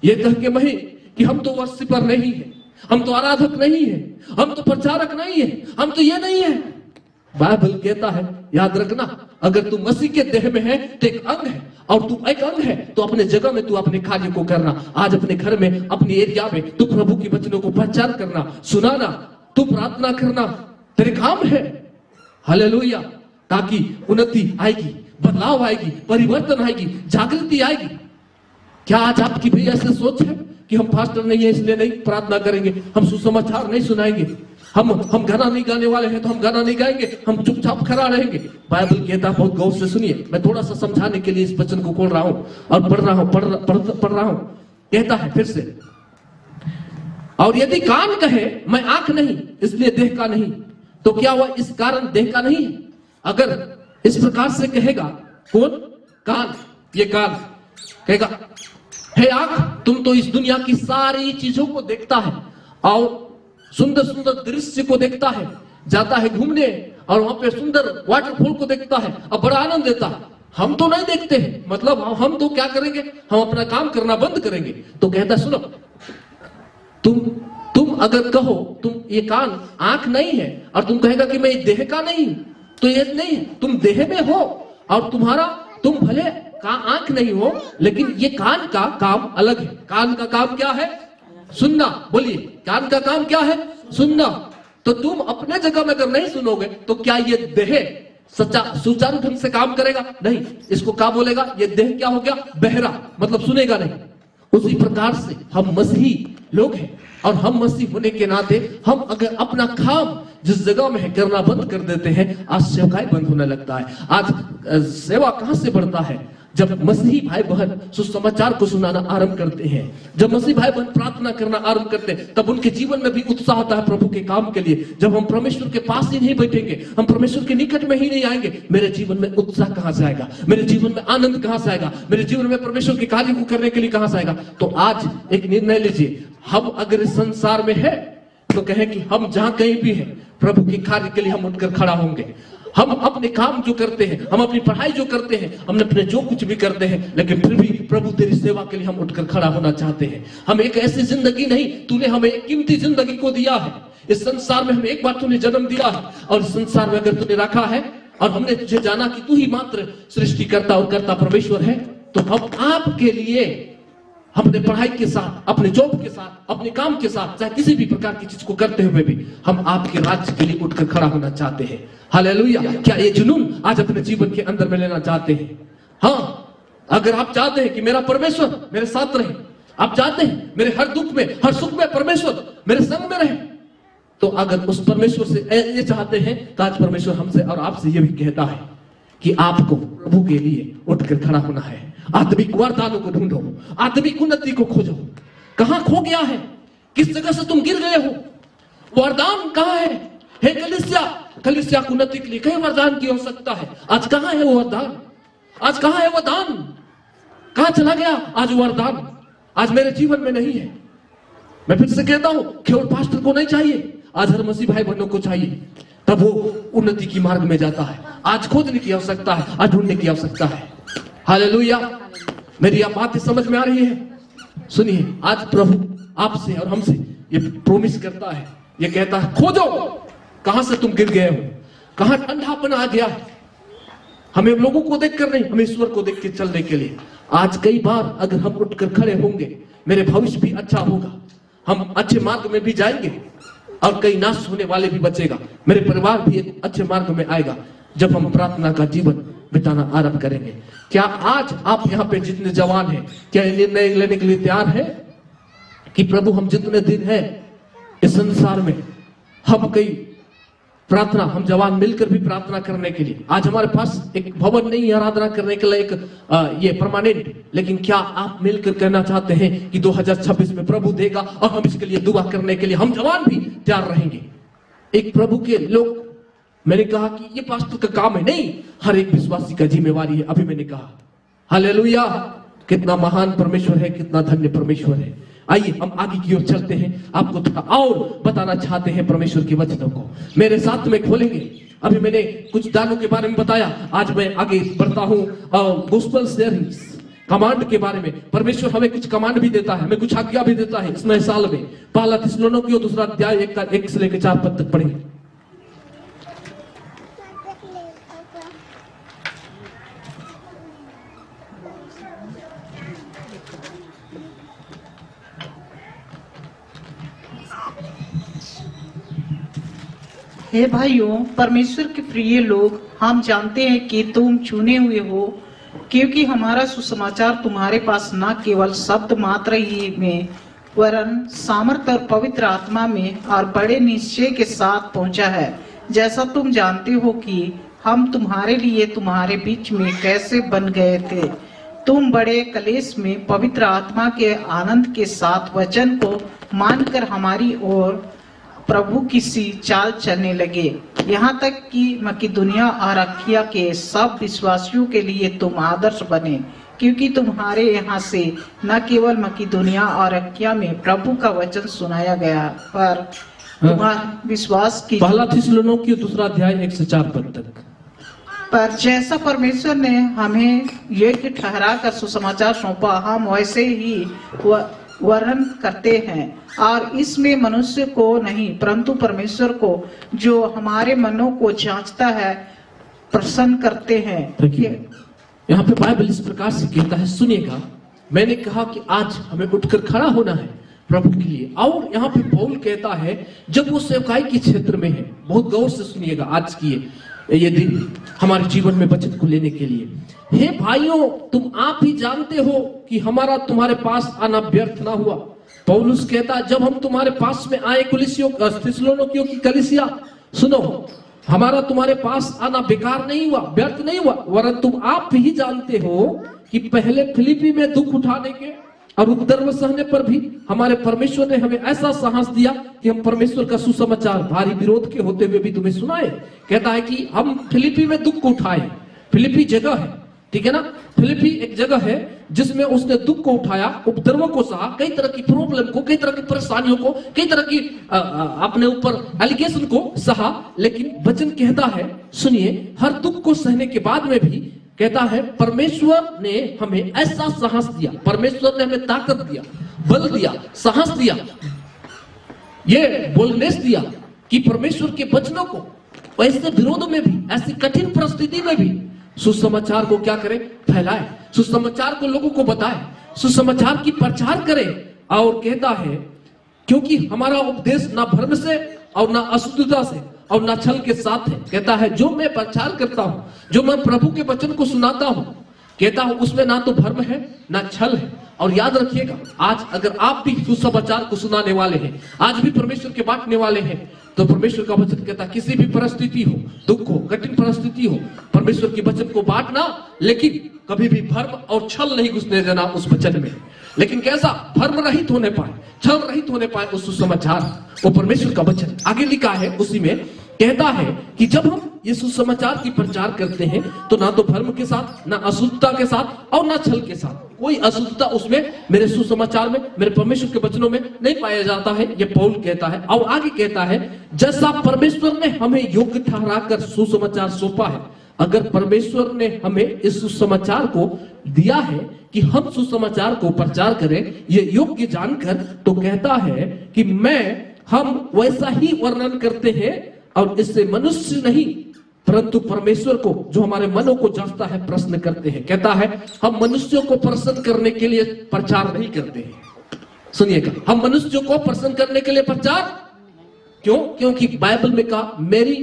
ये कह के नहीं कि हम तो वर्शिपर नहीं है, हम तो आराधक नहीं है, हम तो प्रचारक नहीं है, हम तो ये नहीं है। बाइबल कहता है, याद रखना, अगर तू मसीह के देह में है तो एक अंग है, और तू एक अंग है तो अपने जगह में तू अपने कार्य को करना। आज अपने घर में, अपनी एरिया में तू प्रभु के वचनों को प्रचार करना, सुनाना, तू प्रार्थना करना, तेरे काम है। हालेलुया, ताकि उन्नति आएगी, बदलाव आएगी, परिवर्तन आएगी, जागृति आएगी। क्या आज आपकी भी ऐसे सोच है कि हम पास्टर नहीं है इसलिए नहीं प्रार्थना करेंगे, हम सुसमाचार नहीं सुनाएंगे, हम गाना नहीं गाने वाले हैं तो हम गाना नहीं गाएंगे, हम चुपचाप खड़ा रहेंगे? बाइबल कहता, बहुत गौर से सुनिए, मैं थोड़ा सा समझाने के लिए इस वचन को खोल रहा हूं और पढ़ रहा हूं। कहता है फिर से, और यदि कान कहे मैं आंख नहीं इसलिए देह का नहीं, तो क्या वह इस कारण देह का नहीं है? अगर इस प्रकार से कहेगा, कौन? कान, ये कान कहेगा, हे आंख, तुम तो इस दुनिया की सारी चीजों को देखता है और सुंदर सुंदर दृश्य को देखता है, जाता है घूमने और वहां पे सुंदर वाटरफॉल को देखता है और बड़ा आनंद देता है। हम तो नहीं देखते हैं, मतलब हम तो क्या करेंगे, हम अपना काम करना बंद करेंगे। तो कहता, सुनो, तुम अगर कहो तुम ये कान आंख नहीं है और तुम कहेगा कि मैं देह का नहीं हूं, तो ये नहीं है, तुम देह में हो और तुम भले आंख नहीं हो, लेकिन ये कान का काम अलग है। कान का काम क्या है? सुनना। बोलिए, कान का काम क्या है? सुनना। तो तुम अपने जगह में अगर नहीं सुनोगे तो क्या ये देह सच्चा सुचारू ढंग से काम करेगा? नहीं। इसको क्या बोलेगा? ये देह क्या हो गया? बहरा, मतलब सुनेगा नहीं। उसी प्रकार से हम मसीही लोग हैं और हम मसीह होने के नाते हम अगर अपना काम जिस जगह में है करना बंद कर देते हैं, आज सेवकाई बंद होने लगता है। आज सेवा कहां से बढ़ता है? जब मसीही भाई बहन सुसमाचार को सुनाना आरंभ करते हैं, जब मसीही भाई बहन प्रार्थना करना आरंभ करते हैं, तब उनके जीवन में भी उत्साह होता है प्रभु के काम के लिए। जब हम परमेश्वर के पास ही नहीं बैठेंगे, हम परमेश्वर के निकट में ही नहीं आएंगे, मेरे जीवन में उत्साह कहां से आएगा? मेरे जीवन में आनंद कहां से आएगा? मेरे जीवन में परमेश्वर के कार्य को करने के लिए कहां से आएगा? तो आज एक निर्णय लीजिए, हम अगर इस संसार में है तो कहें कि हम जहां कहीं भी हैं, प्रभु के कार्य के लिए हम उठकर खड़ा होंगे। हम अपने काम जो करते हैं, हम अपनी पढ़ाई जो करते हैं, हम अपने जो कुछ भी करते हैं, लेकिन फिर भी प्रभु तेरी सेवा के लिए हम उठकर खड़ा होना चाहते हैं। हम एक ऐसी जिंदगी नहीं, तूने हमें एक कीमती जिंदगी को दिया है। इस संसार में हमें एक बार तूने जन्म दिया है और इस संसार में अगर तूने रखा है और हमने तुझे जाना कि तू ही मात्र सृष्टिकर्ता और कर्ता परमेश्वर है, तो हम आपके लिए अपने पढ़ाई के साथ, अपने जॉब के साथ, अपने काम के साथ, चाहे किसी भी प्रकार की चीज को करते हुए भी हम आपके राज्य के लिए उठकर खड़ा होना चाहते हैं। हालेलुया। क्या ये जुनून आज अपने जीवन के अंदर में लेना चाहते हैं? हाँ, अगर आप चाहते हैं कि मेरा परमेश्वर मेरे साथ रहे, आप चाहते हैं मेरे हर दुख में, हर सुख में परमेश्वर मेरे संग में रहे, तो अगर उस परमेश्वर से ये चाहते हैं तो आज परमेश्वर हमसे और आपसे ये भी कहता है कि आपको प्रभु के लिए उठकर खड़ा होना है। आत्मिक वरदानों को ढूंढो, आत्मिक उन्नति को खोजो। कहां खो गया है? किस जगह से तुम गिर गए हो? वरदान कहां है? हे कलीसिया की उन्नति के लिए कई वरदान की आवश्यकता है। आज कहां है वो वरदान? आज कहां है वो दान? कहां चला गया आज वरदान? आज मेरे जीवन में नहीं है। मैं फिर से कहता हूं, केवल पास्टर को नहीं चाहिए, आज हर मसीह भाई बहनों को चाहिए, तब वो उन्नति की मार्ग में जाता है। आज खोजने की आवश्यकता है, आज ढूंढने की आवश्यकता है। हालेलुया। मेरी आप बातें समझ में आ रही है? सुनिए, आज प्रभु आपसे और हमसे ये प्रोमिस करता है, ये कहता है खोजो कहां से तुम गिर गए हो, कहां ठंडापन आ गया है। हमें लोगों को देखकर नहीं, हमें ईश्वर को देख के चलने के लिए। आज कई बार अगर हम उठकर खड़े होंगे, मेरे भविष्य भी अच्छा होगा, हम अच्छे मार्ग में भी जाएंगे और कई नाश होने वाले भी बचेगा। मेरे परिवार भी एक अच्छे मार्ग में आएगा जब हम प्रार्थना का जीवन बिताना आरंभ करेंगे। क्या आज आप यहाँ पे जितने जवान हैं, क्या निर्णय लेने के लिए तैयार है कि प्रभु हम जितने दिन हैं इस संसार में, हम कई प्रार्थना, हम जवान मिलकर भी प्रार्थना करने के लिए, आज हमारे पास एक भवन नहीं है आराधना करने के लिए एक ये परमानेंट, लेकिन क्या आप मिलकर कहना चाहते हैं कि 2026 में प्रभु देगा और हम इसके लिए दुआ करने के लिए हम जवान भी तैयार रहेंगे? एक प्रभु के लोग, मैंने कहा कि ये पास्टर का काम है, नहीं, हर एक विश्वासी का जिम्मेवारी है। अभी मैंने कहा हालेलुया, कितना महान परमेश्वर है, कितना धन्य परमेश्वर है। आइए हम आगे की ओर चलते हैं, आपको थोड़ा और बताना चाहते हैं परमेश्वर के वचनों को। मेरे साथ में खोलेंगे। अभी मैंने कुछ दानों के बारे में बताया, आज मैं आगे बढ़ता हूं गॉस्पेल शेयरिंग कमांड के बारे में। परमेश्वर हमें कुछ कमांड भी देता है, हमें कुछ आज्ञा भी देता है इस नए साल में। पहला थिस्सलुनीकियों 2 अध्याय 1 से लेकर 4 पद तक पढ़ेंगे।
हे भाइयों, परमेश्वर के प्रिय लोग, हम जानते हैं कि तुम चुने हुए हो, क्योंकि हमारा सुसमाचार तुम्हारे पास न केवल शब्द मात्र ही में, वरन सामर्थ्य और पवित्र आत्मा में और बड़े निश्चय के साथ पहुंचा है। जैसा तुम जानते हो कि हम तुम्हारे लिए तुम्हारे बीच में कैसे बन गए थे। तुम बड़े कलेश में पवित्र आत्मा के आनंद के साथ वचन को मानकर हमारी ओर प्रभु की सी चाल चलने लगे, यहाँ तक कि मकिदुनिया और अखिया के सब विश्वासियों के लिए तुम आदर्श बने, क्योंकि तुम्हारे यहाँ से न केवल मकिदुनिया और अखिया में प्रभु का वचन सुनाया गया, पर तुम्हारे विश्वास की।
पहला थिस्सलुनीकियों 2 अध्याय 1 से 4 पद तक।
पर जैसा परमेश्वर ने हमें योग्य ठहरा कर सुसमाचार सौंपा, हम वैसे ही वर्णन करते हैं, और इसमें मनुष्य को नहीं परंतु परमेश्वर को, जो हमारे मनों को जांचता है, प्रसन्न करते हैं।
यहाँ पे बाइबल इस प्रकार से कहता है, सुनिएगा, मैंने कहा कि आज हमें उठकर खड़ा होना है प्रभु के लिए। और यहाँ पे पौल कहता है, जब वो सेवकाई के क्षेत्र में है, बहुत गौर से सुनिएगा आज की ये दिन हमारे जीवन में बचत को लेने के लिए। हे भाइयों, तुम आप ही जानते हो कि हमारा तुम्हारे पास आना व्यर्थ ना हुआ। पौलुस कहता, जब हम तुम्हारे पास में आए थिस्सलुनीकियों की कलीसिया, सुनो, हमारा तुम्हारे पास आना बेकार नहीं हुआ, व्यर्थ नहीं हुआ, वरन तुम आप ही जानते हो कि पहले फिलिप्पी में दुख उठाने के और उपद्रव सहने पर भी हमारे परमेश्वर ने हमें ऐसा साहस दिया कि हम परमेश्वर का सुसमाचार भारी विरोध के होते हुए भी तुम्हें सुनाए। कहता है कि हम फिलिप्पी में दुख को उठाए। फिलिप्पी जगह है, ठीक है ना, फिलिप्पी एक जगह है जिसमें उसने दुख को उठाया, उपद्रवों को सहा, कई तरह की प्रॉब्लम को, कई तरह की परेशानियों को, कई तरह की अपने ऊपर एलिगेशन को सहा। लेकिन वचन कहता है, सुनिए, हर दुख को सहने के बाद में भी कहता है परमेश्वर ने हमें ऐसा साहस दिया, परमेश्वर ने हमें ताकत दिया, बल दिया, साहस दिया, ये बोलनेस दिया कि परमेश्वर के वचनों को ऐसे विरोध में भी, ऐसी कठिन परिस्थिति में भी सुसमाचार को क्या करे, फैलाए, सुसमाचार को लोगों को बताए, सुसमाचार की प्रचार करे। और कहता है, क्योंकि हमारा उपदेश ना भ्रम से और ना अशुद्धता से और ना छल के साथ है। कहता है, जो मैं प्रचार करता हूं, जो मैं प्रभु के वचन को सुनाता हूं, कहता हूं उसमें ना तो भ्रम है ना छल है। और याद रखिएगा, आज अगर आप भी सुसमाचार को सुनाने वाले हैं, आज भी परमेश्वर के बांटने वाले हैं, तो परमेश्वर का वचन कहता है, किसी भी परिस्थिति हो, दुख हो, कठिन परिस्थिति हो, परमेश्वर के वचन को बांटना, लेकिन कभी भी भ्रम और छल नहीं घुसने देना उस वचन में। लेकिन कैसा भ्रम रहित होने पाए, छल रहित होने पाए उस सुसमाचार, वो परमेश्वर का वचन। आगे लिखा है उसी में, कहता है कि जब हम ये सुसमाचार की प्रचार करते हैं तो ना तो भ्रम के साथ, ना अशुद्धता के साथ और ना छल के साथ, कोई अशुद्धता उसमें, मेरे सुसमाचार में, मेरे परमेश्वर के वचनों में नहीं पाया जाता है, ये पौल कहता है। और आगे कहता है, जैसा परमेश्वर ने हमें योग्य ठहराकर सुसमाचार सौंपा है, अगर परमेश्वर ने हमें इस सुसमाचार को दिया है कि हम सुसमाचार को प्रचार करें, ये योग्य जानकर, तो कहता है कि हम वैसा ही वर्णन करते हैं, और इससे मनुष्य नहीं परंतु परमेश्वर को जो हमारे मनों को जांचता है प्रश्न करते हैं। कहता है हम मनुष्यों को प्रसन्न करने के लिए प्रचार नहीं करते हैं। सुनिएगा, हम मनुष्यों को प्रसन्न करने के लिए प्रचार क्यों? क्योंकि बाइबल में कहा, मेरी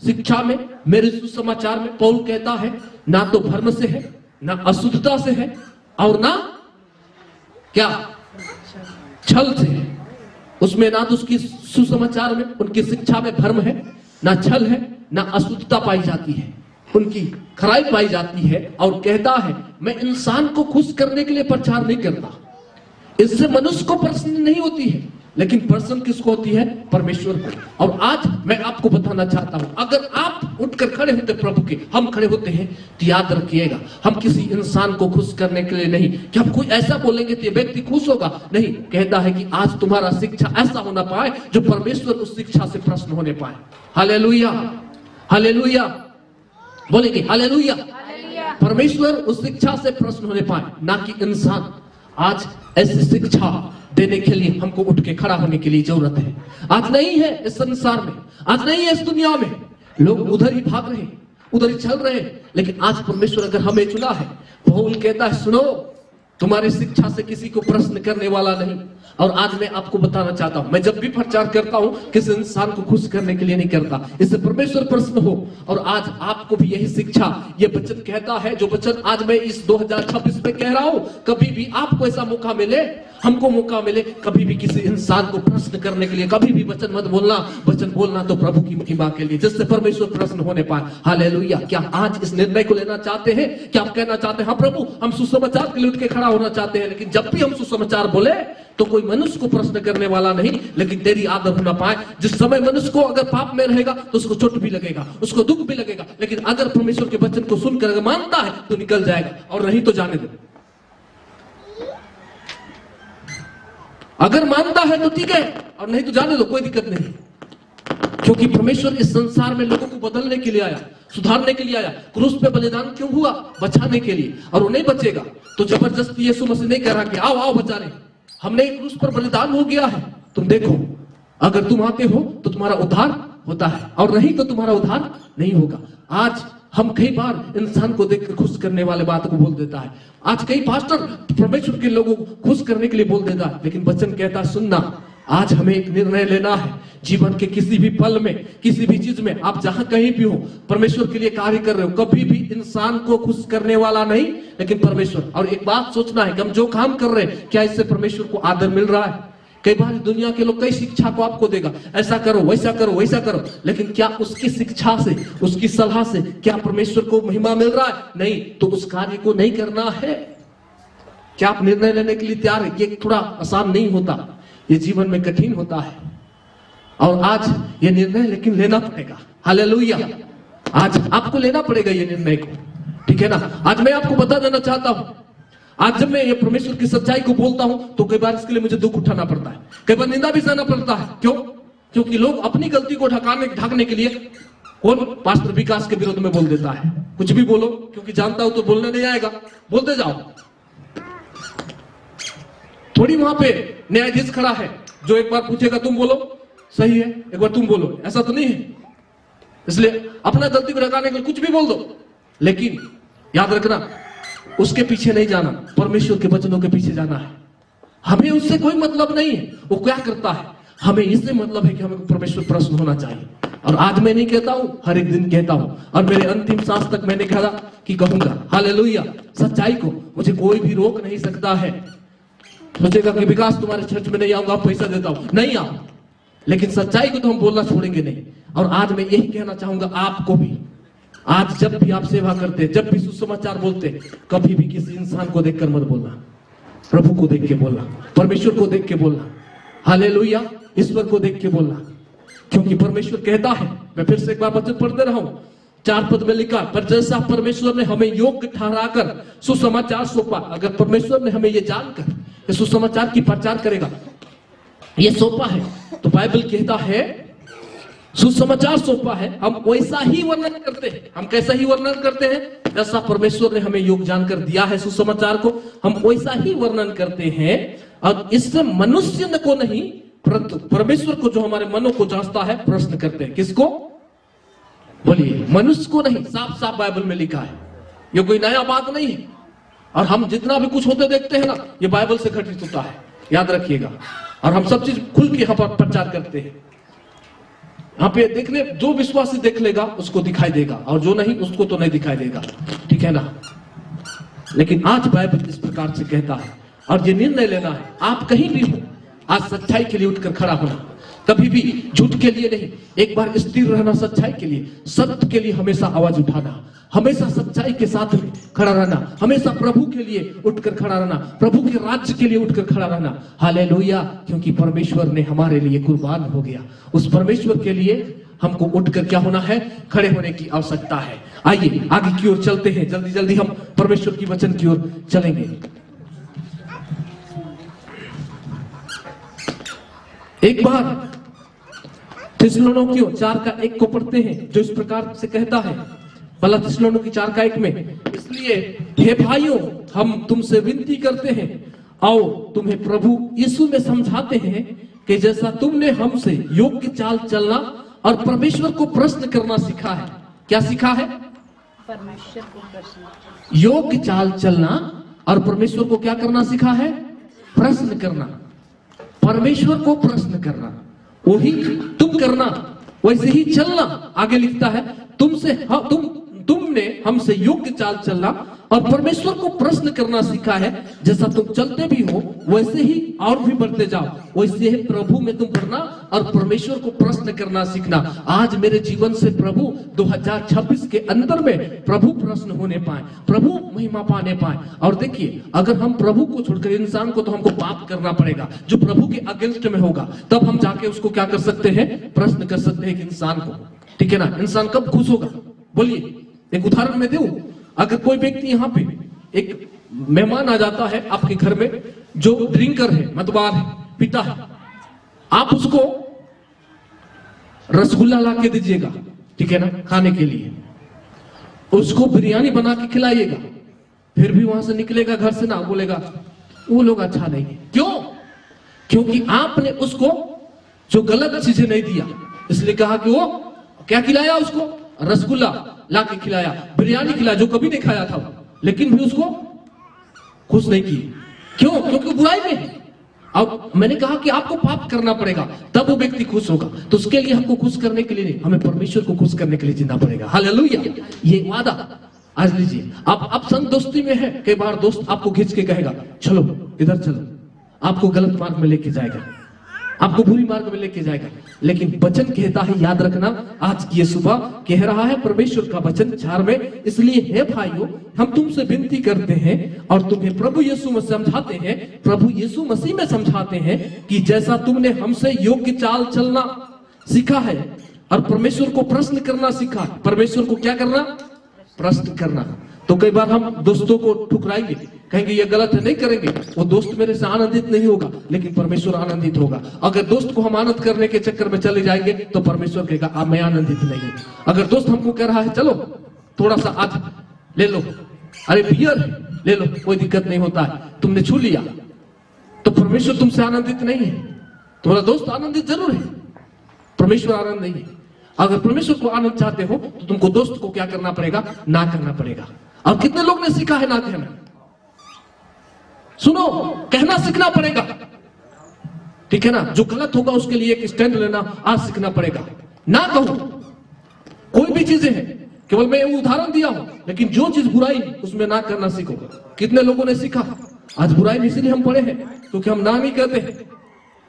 शिक्षा में, मेरे सुसमाचार में पौल कहता है, ना तो भ्रम से है, ना अशुद्धता से है, और ना क्या छल से है। उसमें ना तो उसकी सुसमाचार में, उनकी शिक्षा में भ्रम है, ना छल है, ना अशुद्धता पाई जाती है, उनकी खराई पाई जाती है। और कहता है मैं इंसान को खुश करने के लिए प्रचार नहीं करता। इससे मनुष्य को प्रसन्न नहीं होती है, लेकिन प्रसन्न किसको होती है? परमेश्वर को। और आज मैं आपको बताना चाहता हूं, अगर आप उठकर खड़े होते प्रभु के, हम खड़े होते हैं, तो याद रखिएगा, हम किसी इंसान को खुश करने के लिए नहीं कि हम कोई ऐसा बोलेंगे तो ये व्यक्ति खुश होगा, नहीं। कहता है कि आज तुम्हारा शिक्षा ऐसा होना पाए जो परमेश्वर उस शिक्षा से प्रसन्न होने पाए। हालेलुया, हालेलुया, बोलेंगे हालेलुया। परमेश्वर उस शिक्षा से प्रसन्न होने पाए, ना कि इंसान। आज ऐसी शिक्षा देने के लिए हमको उठ के खड़ा होने के लिए जरूरत है। आज नहीं है इस संसार में, आज नहीं है इस दुनिया में, लोग उधर ही भाग रहे हैं, उधर ही चल रहे हैं। लेकिन आज परमेश्वर अगर हमें चुना है, पौल कहता है सुनो, तुम्हारी शिक्षा से किसी को प्रश्न करने वाला नहीं। और आज मैं आपको बताना चाहता हूं, मैं जब भी प्रचार करता हूं, किसी इंसान को खुश करने के लिए नहीं करता, इससे परमेश्वर प्रसन्न हो। और आज आपको भी यही शिक्षा, ये वचन कहता है, जो वचन आज मैं इस 2026 में कह रहा हूं, कभी भी आपको ऐसा मौका मिले, हमको मौका मिले, कभी भी किसी इंसान को प्रश्न करने के लिए कभी भी वचन मत बोलना। वचन बोलना तो प्रभु की महिमा के लिए, जिससे परमेश्वर प्रसन्न होने पाए। हालेलुया। क्या आज इस निर्णय को लेना चाहते हैं? क्या आप कहना चाहते हैं, हाँ प्रभु हम सुसमाचार के लिए उठ के खड़ा होना चाहते हैं, लेकिन जब भी हम सुसमाचार बोले तो कोई मनुष्य को प्रश्न करने वाला नहीं, लेकिन तेरी आदर होना पाए। जिस समय मनुष्य को अगर पाप में रहेगा तो उसको चोट भी लगेगा, उसको दुख भी लगेगा, लेकिन अगर परमेश्वर के वचन को सुनकर अगर मानता है तो निकल जाएगा, और नहीं तो जाने दो। अगर मानता है तो ठीक है, और नहीं तो जाने दो, कोई दिक्कत नहीं। क्योंकि परमेश्वर इस संसार में लोगों को बदलने के लिए आया, सुधारने के लिए आया। क्रूस पे बलिदान क्यों हुआ? बचाने के लिए। और वो नहीं बचेगा तो जबरदस्ती यीशु मसीह नहीं कह रहा कि आओ आओ बचा रहे, हमने क्रूस पर बलिदान हो गया है। तुम देखो, अगर तुम आते हो तो तुम्हारा उद्धार होता है, और नहीं तो तुम्हारा उद्धार नहीं होगा। आज हम कई बार इंसान को देखकर खुश करने वाले बात को बोल देता है। आज कई पास्टर परमेश्वर के लोगों को खुश करने के लिए बोल देता है, लेकिन वचन कहता है सुनना, आज हमें एक निर्णय लेना है। जीवन के किसी भी पल में, किसी भी चीज में, आप जहां कहीं भी हो, परमेश्वर के लिए कार्य कर रहे हो, कभी भी इंसान को खुश करने वाला नहीं, लेकिन परमेश्वर। और एक बात सोचना है कि हम जो काम कर रहे हैं, क्या इससे परमेश्वर को आदर मिल रहा है? कई बार दुनिया के लोग कई शिक्षा को आपको देगा, ऐसा करो, वैसा करो, वैसा करो, लेकिन क्या उसकी शिक्षा से, उसकी सलाह से क्या परमेश्वर को महिमा मिल रहा है? नहीं, तो उस कार्य को नहीं करना है। क्या आप निर्णय लेने के लिए तैयार है? ये थोड़ा आसान नहीं होता, ये जीवन में कठिन होता है। और आज ये निर्णय लेकिन लेना पड़ेगा। हालेलुया। आज आपको लेना पड़ेगा ये निर्णय को, ठीक है ना? आज मैं आपको बता देना चाहता हूं, आज जब मैं ये परमेश्वर की सच्चाई को बोलता हूं तो कई बार इसके लिए मुझे दुख उठाना पड़ता है, कई बार निंदा भी सहना पड़ता है। क्यों? क्योंकि लोग अपनी गलती को ढकने के लिए, कौन पास्टर विकास के विरोध में बोल देता है, कुछ भी बोलो, क्योंकि जानता हूं तो बोलने नहीं आएगा, बोलते जाओ। थोड़ी वहां पे न्यायाधीश खड़ा है जो एक बार पूछेगा तुम बोलो, सही है, एक बार तुम बोलो, ऐसा तो नहीं है। इसलिए अपना गलती को ढकाने के लिए कुछ भी बोल दो, लेकिन याद रखना उसके पीछे नहीं जाना, परमेश्वर के वचनों के पीछे जाना है। हमें उससे कोई मतलब नहीं है वो क्या करता है, हमें इससे मतलब है कि हमें परमेश्वर प्रसन्न होना चाहिए। और आज मैं नहीं कहता हूं, हर एक दिन कहता हूं, और मेरे अंतिम सांस तक मैंने कहा कि कहूंगा। हालेलुया। सच्चाई को मुझे कोई भी रोक नहीं सकता है। सोचेगा कि विकास तुम्हारे चर्च में नहीं आऊंगा, पैसा देता हूं, नहीं आओ, लेकिन सच्चाई को तो हम बोलना छोड़ेंगे नहीं। और आज मैं यही कहना चाहूंगा आपको भी, आज जब भी आप सेवा करते, जब भी सुसमाचार बोलते, कभी भी किसी इंसान को देखकर मत बोलना, प्रभु को देख के बोलना, परमेश्वर को देख के बोलना। हालेलुया। ईश्वर को देख के बोलना, क्योंकि परमेश्वर कहता है, मैं फिर से एक बार वचन पढ़ते रहा हूं 4 पद में लिखा, पर जैसा परमेश्वर ने हमें योग्य ठहराकर सुसमाचार सौंपा। अगर परमेश्वर ने हमें ये जानकर कि सुसमाचार की प्रचार करेगा, ये सौंपा है, तो बाइबल कहता है सुसमाचार सौंपा है, हम वैसा ही वर्णन करते हैं। हम कैसा ही वर्णन करते हैं? जैसा परमेश्वर ने हमें योग्य जानकर दिया है सुसमाचार को, हम वैसा ही वर्णन करते हैं। और इससे मनुष्य को नहीं, परंतु परमेश्वर को, जो हमारे मनों को जांचता है, प्रश्न करते हैं। किसको? बोलिए, मनुष्य को नहीं। साफ साफ बाइबल में लिखा है, ये कोई नया बात नहीं है। और हम जितना भी कुछ होते देखते हैं ना, ये बाइबल से घटित होता है, याद रखिएगा। और हम सब चीज खुल के यहाँ पर प्रचार करते हैं। यहाँ पे देखने, जो विश्वासी देख लेगा उसको दिखाई देगा, और जो नहीं उसको तो नहीं दिखाई देगा, ठीक है ना। लेकिन आज बाइबल इस प्रकार से कहता है, और ये निर्णय लेना है, आप कहीं भी हो, आज सच्चाई के लिए उठकर खड़ा होना, कभी भी झूठ के लिए नहीं, एक बार स्थिर रहना सच्चाई के लिए, सत्य के लिए हमेशा आवाज उठाना, हमेशा सच्चाई के साथ में खड़ा रहना, हमेशा प्रभु के लिए उठकर खड़ा रहना, प्रभु के राज्य के लिए उठकर खड़ा रहना। हालेलुया, क्योंकि परमेश्वर ने हमारे लिए कुर्बान हो गया। उस परमेश्वर के लिए हमको उठकर क्या होना है? खड़े होने की आवश्यकता है। आइए आगे की ओर चलते हैं, जल्दी जल्दी हम परमेश्वर की वचन की ओर चलेंगे। एक बार थिस्सलुनीकियों 4:1 को पढ़ते हैं, जो इस प्रकार से कहता है, पहला थिस्सलुनीकी 4:1 में, इसलिए हे भाइयों, हम तुमसे विनती करते हैं और तुम्हें प्रभु यीशु में समझाते हैं कि जैसा तुमने हमसे योग्य चाल चलना और परमेश्वर को प्रश्न करना सीखा है। क्या सीखा है?
परमेश्वर को प्रश्न,
योग्य चाल चलना और परमेश्वर को क्या करना सीखा है? प्रश्न करना, परमेश्वर को प्रश्न करना, वही तुम करना, वैसे ही चलना। आगे लिखता है, तुमने हमसे योग्य चाल चलना और परमेश्वर को प्रश्न करना सीखा है। जैसा तुम चलते भी हो वैसे ही और भी बढ़ते जाओ, वैसे ही प्रभु में तुम बढ़ना और परमेश्वर को प्रश्न करना सीखना। आज मेरे जीवन से प्रभु 2026 के अंदर में प्रभु प्रश्न होने पाए, प्रभु महिमा पाने पाए। और देखिए, अगर हम प्रभु को छोड़कर इंसान को, तो हमको पाप करना पड़ेगा जो प्रभु के अगेंस्ट में होगा, तब हम जाके उसको क्या कर सकते हैं? प्रश्न कर सकते हैं एक इंसान को, ठीक है ना। इंसान कब खुश होगा? बोलिए, एक उदाहरण मैं दूं। अगर कोई व्यक्ति यहाँ पे, एक मेहमान आ जाता है आपके घर में जो ड्रिंकर है, मतवार है, पीता है, आप उसको रसगुल्ला ला के दीजिएगा, ठीक है ना, खाने के लिए, उसको बिरयानी बना के खिलाइएगा, फिर भी वहां से निकलेगा घर से ना, बोलेगा वो लोग अच्छा नहीं है। क्यों? क्योंकि आपने उसको जो गलत चीजें नहीं दिया, इसलिए कहा कि वो क्या खिलाया उसको? रसगुल्ला ला के खिलाया, बिरयानी खिलाया जो कभी नहीं खाया था, लेकिन भी उसको खुश नहीं की। क्यों? क्योंकि बुराई में है। अब मैंने कहा कि आपको पाप करना पड़ेगा, तब वो व्यक्ति खुश होगा। तो उसके लिए हमको खुश करने के लिए नहीं, हमें परमेश्वर को खुश करने के लिए जीना पड़ेगा। हालेलुया, ये वादा आज लीजिए। आप संग दोस्ती में है, कई बार दोस्त आपको खींच के कहेगा चलो इधर चलो, आपको गलत मार्ग में लेके जाएगा, आपको बुरी मार्ग में लेके जाएगा। लेकिन वचन कहता है, याद रखना, आज की ये सुबह कह रहा है परमेश्वर का वचन 4 में, इसलिए हे भाइयों, हम तुमसे विनती करते हैं और तुम्हें प्रभु यीशु में समझाते हैं, प्रभु यीशु मसीह में समझाते हैं कि जैसा तुमने हमसे योग्य चाल चलना सीखा है और परमेश्वर को प्रश्न करना सीखा। परमेश्वर को क्या करना? प्रश्न करना। तो कई बार हम दोस्तों को ठुकराएंगे, कहेंगे ये गलत है, नहीं करेंगे, वो दोस्त मेरे से आनंदित नहीं होगा, लेकिन परमेश्वर आनंदित होगा। अगर दोस्त को हम आनंद करने के चक्कर में चले जाएंगे तो परमेश्वर कहेगा अब मैं आनंदित नहीं हूं। अगर दोस्त हमको कह रहा है चलो थोड़ा सा आज ले लो, अरे बियर ले लो, कोई दिक्कत नहीं होता है, तुमने छू लिया, तो परमेश्वर तुमसे आनंदित नहीं है। तुम्हारा दोस्त आनंदित जरूर है, परमेश्वर आनंद नहीं है। अगर परमेश्वर को आनंद चाहते हो तो तुमको दोस्त को क्या करना पड़ेगा? ना करना पड़ेगा। अब कितने लोग ने सीखा है ना कहना? सुनो, कहना सीखना पड़ेगा, ठीक है ना। जो गलत होगा उसके लिए एक स्टैंड लेना आज सीखना पड़ेगा। ना कहो, कोई भी चीजें हैं, केवल मैं उदाहरण दिया हूं, लेकिन जो चीज बुराई उसमें ना करना सीखो। कितने लोगों ने सीखा? आज बुराई में इसलिए हम पढ़े हैं क्योंकि हम ना नहीं कहते हैं,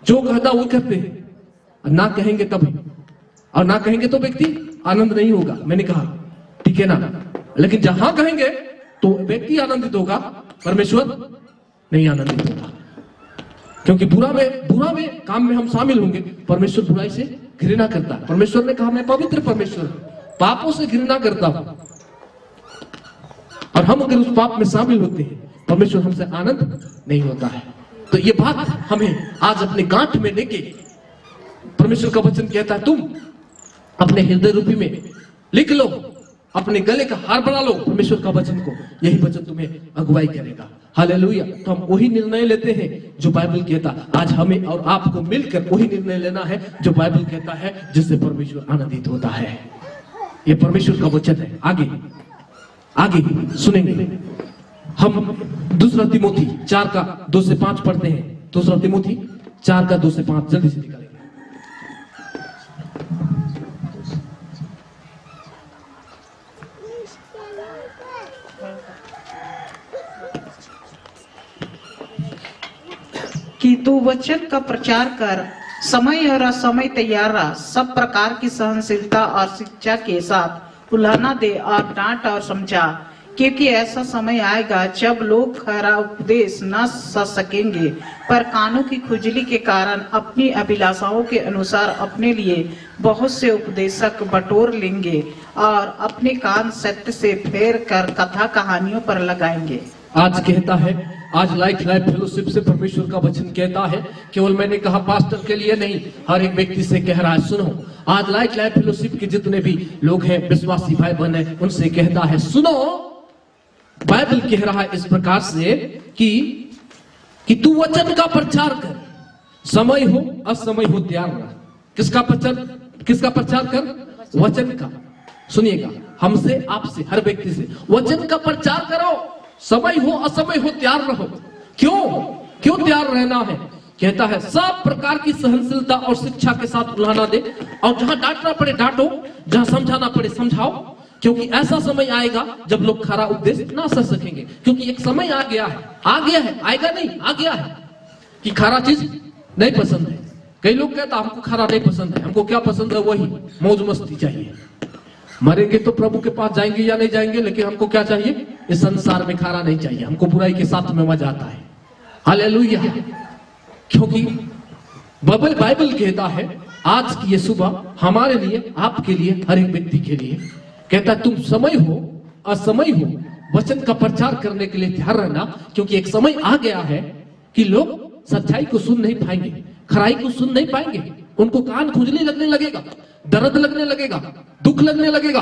जो कहता वो कहते हैं। ना कहेंगे तभी, और ना कहेंगे तो व्यक्ति आनंद नहीं होगा, मैंने कहा, ठीक है ना। लेकिन जहां कहेंगे तो व्यक्ति आनंदित होगा, परमेश्वर नहीं आनंदित होगा। क्योंकि बुरा में काम में हम शामिल होंगे, परमेश्वर बुराई से घृणा करता है। परमेश्वर ने कहा मैं पवित्र परमेश्वर, पापों से घृणा करता हूं, और हम अगर उस पाप में शामिल होते हैं, परमेश्वर हमसे आनंद नहीं होता है। तो ये बात हमें आज अपने गांठ में लेके, परमेश्वर का वचन कहता है तुम अपने हृदय रूपी में लिख लो, अपने गले का हार बना लो परमेश्वर का वचन को, यही वचन तुम्हें अगुवाई करेगा। हालेलुया। तो हम वही निर्णय लेते हैं जो बाइबल कहता। आज हमें और आपको मिलकर वही निर्णय लेना है जो बाइबल कहता है, जिससे परमेश्वर आनंदित होता है। ये परमेश्वर का वचन है। आगे आगे सुनेंगे हम। दूसरा तिमोथी 4 का 2 से 5 पढ़ते हैं। दूसरा तिमोथी 4 का 2 से 5 जल्दी से निकालेंगे।
कि तू वचन का प्रचार कर, समय और असमय तैयार रह, सब प्रकार की सहनशीलता और शिक्षा के साथ उलाहना दे और डांट और समझा, क्योंकि ऐसा समय आएगा जब लोग खरा उपदेश न सह सकेंगे, पर कानों की खुजली के कारण अपनी अभिलाषाओं के अनुसार अपने लिए बहुत से उपदेशक बटोर लेंगे और अपने कान सत्य से फेर कर कथा कहानियों पर लगाएंगे।
आज कहता है, आज लाइफ फेलोशिप से परमेश्वर का वचन कहता है, केवल मैंने कहा पास्टर के लिए नहीं, हर एक व्यक्ति से कह रहा है। सुनो, आज लाइफ फेलोशिप के जितने भी लोग हैं, विश्वासी भाई बहन है, उनसे कहता है सुनो, बाइबल कह रहा है इस प्रकार से कि तू वचन का प्रचार कर, समय हो असमय हो तैयार रह। किसका प्रचार कर? वचन का। सुनिएगा, हमसे आपसे हर व्यक्ति से वचन का प्रचार करो, समय हो असमय हो तैयार रहो। क्यों तैयार रहना है? कहता है सब प्रकार की सहनशीलता और शिक्षा के साथ उलाहना दे, और जहां डांटना पड़े डांटो, जहां समझाना पड़े समझाओ, क्योंकि ऐसा समय आएगा जब लोग खरा उपदेश ना सह सकेंगे। क्योंकि एक समय आ गया है, आएगा नहीं, आ गया है कि खरा चीज नहीं पसंद है। कई लोग कहता हमको खरा नहीं पसंद है, हमको क्या पसंद है? वही मौज मस्ती चाहिए। मरेंगे तो प्रभु के पास जाएंगे या नहीं जाएंगे, लेकिन हमको क्या चाहिए? इस संसार में खरा नहीं चाहिए, हमको बुराई के साथ में मजा आता है। हालेलुया। क्योंकि बाइबल कहता है आज की ये सुबह हमारे लिए, आपके लिए, हर एक व्यक्ति के लिए कहता है तुम समय हो असमय हो वचन का प्रचार करने के लिए तैयार रहना, क्योंकि एक समय आ गया है कि लोग सच्चाई को सुन नहीं पाएंगे, खराई को सुन नहीं पाएंगे, उनको कान खुजली लगने लगेगा, दर्द लगने लगेगा, दुख लगने लगेगा,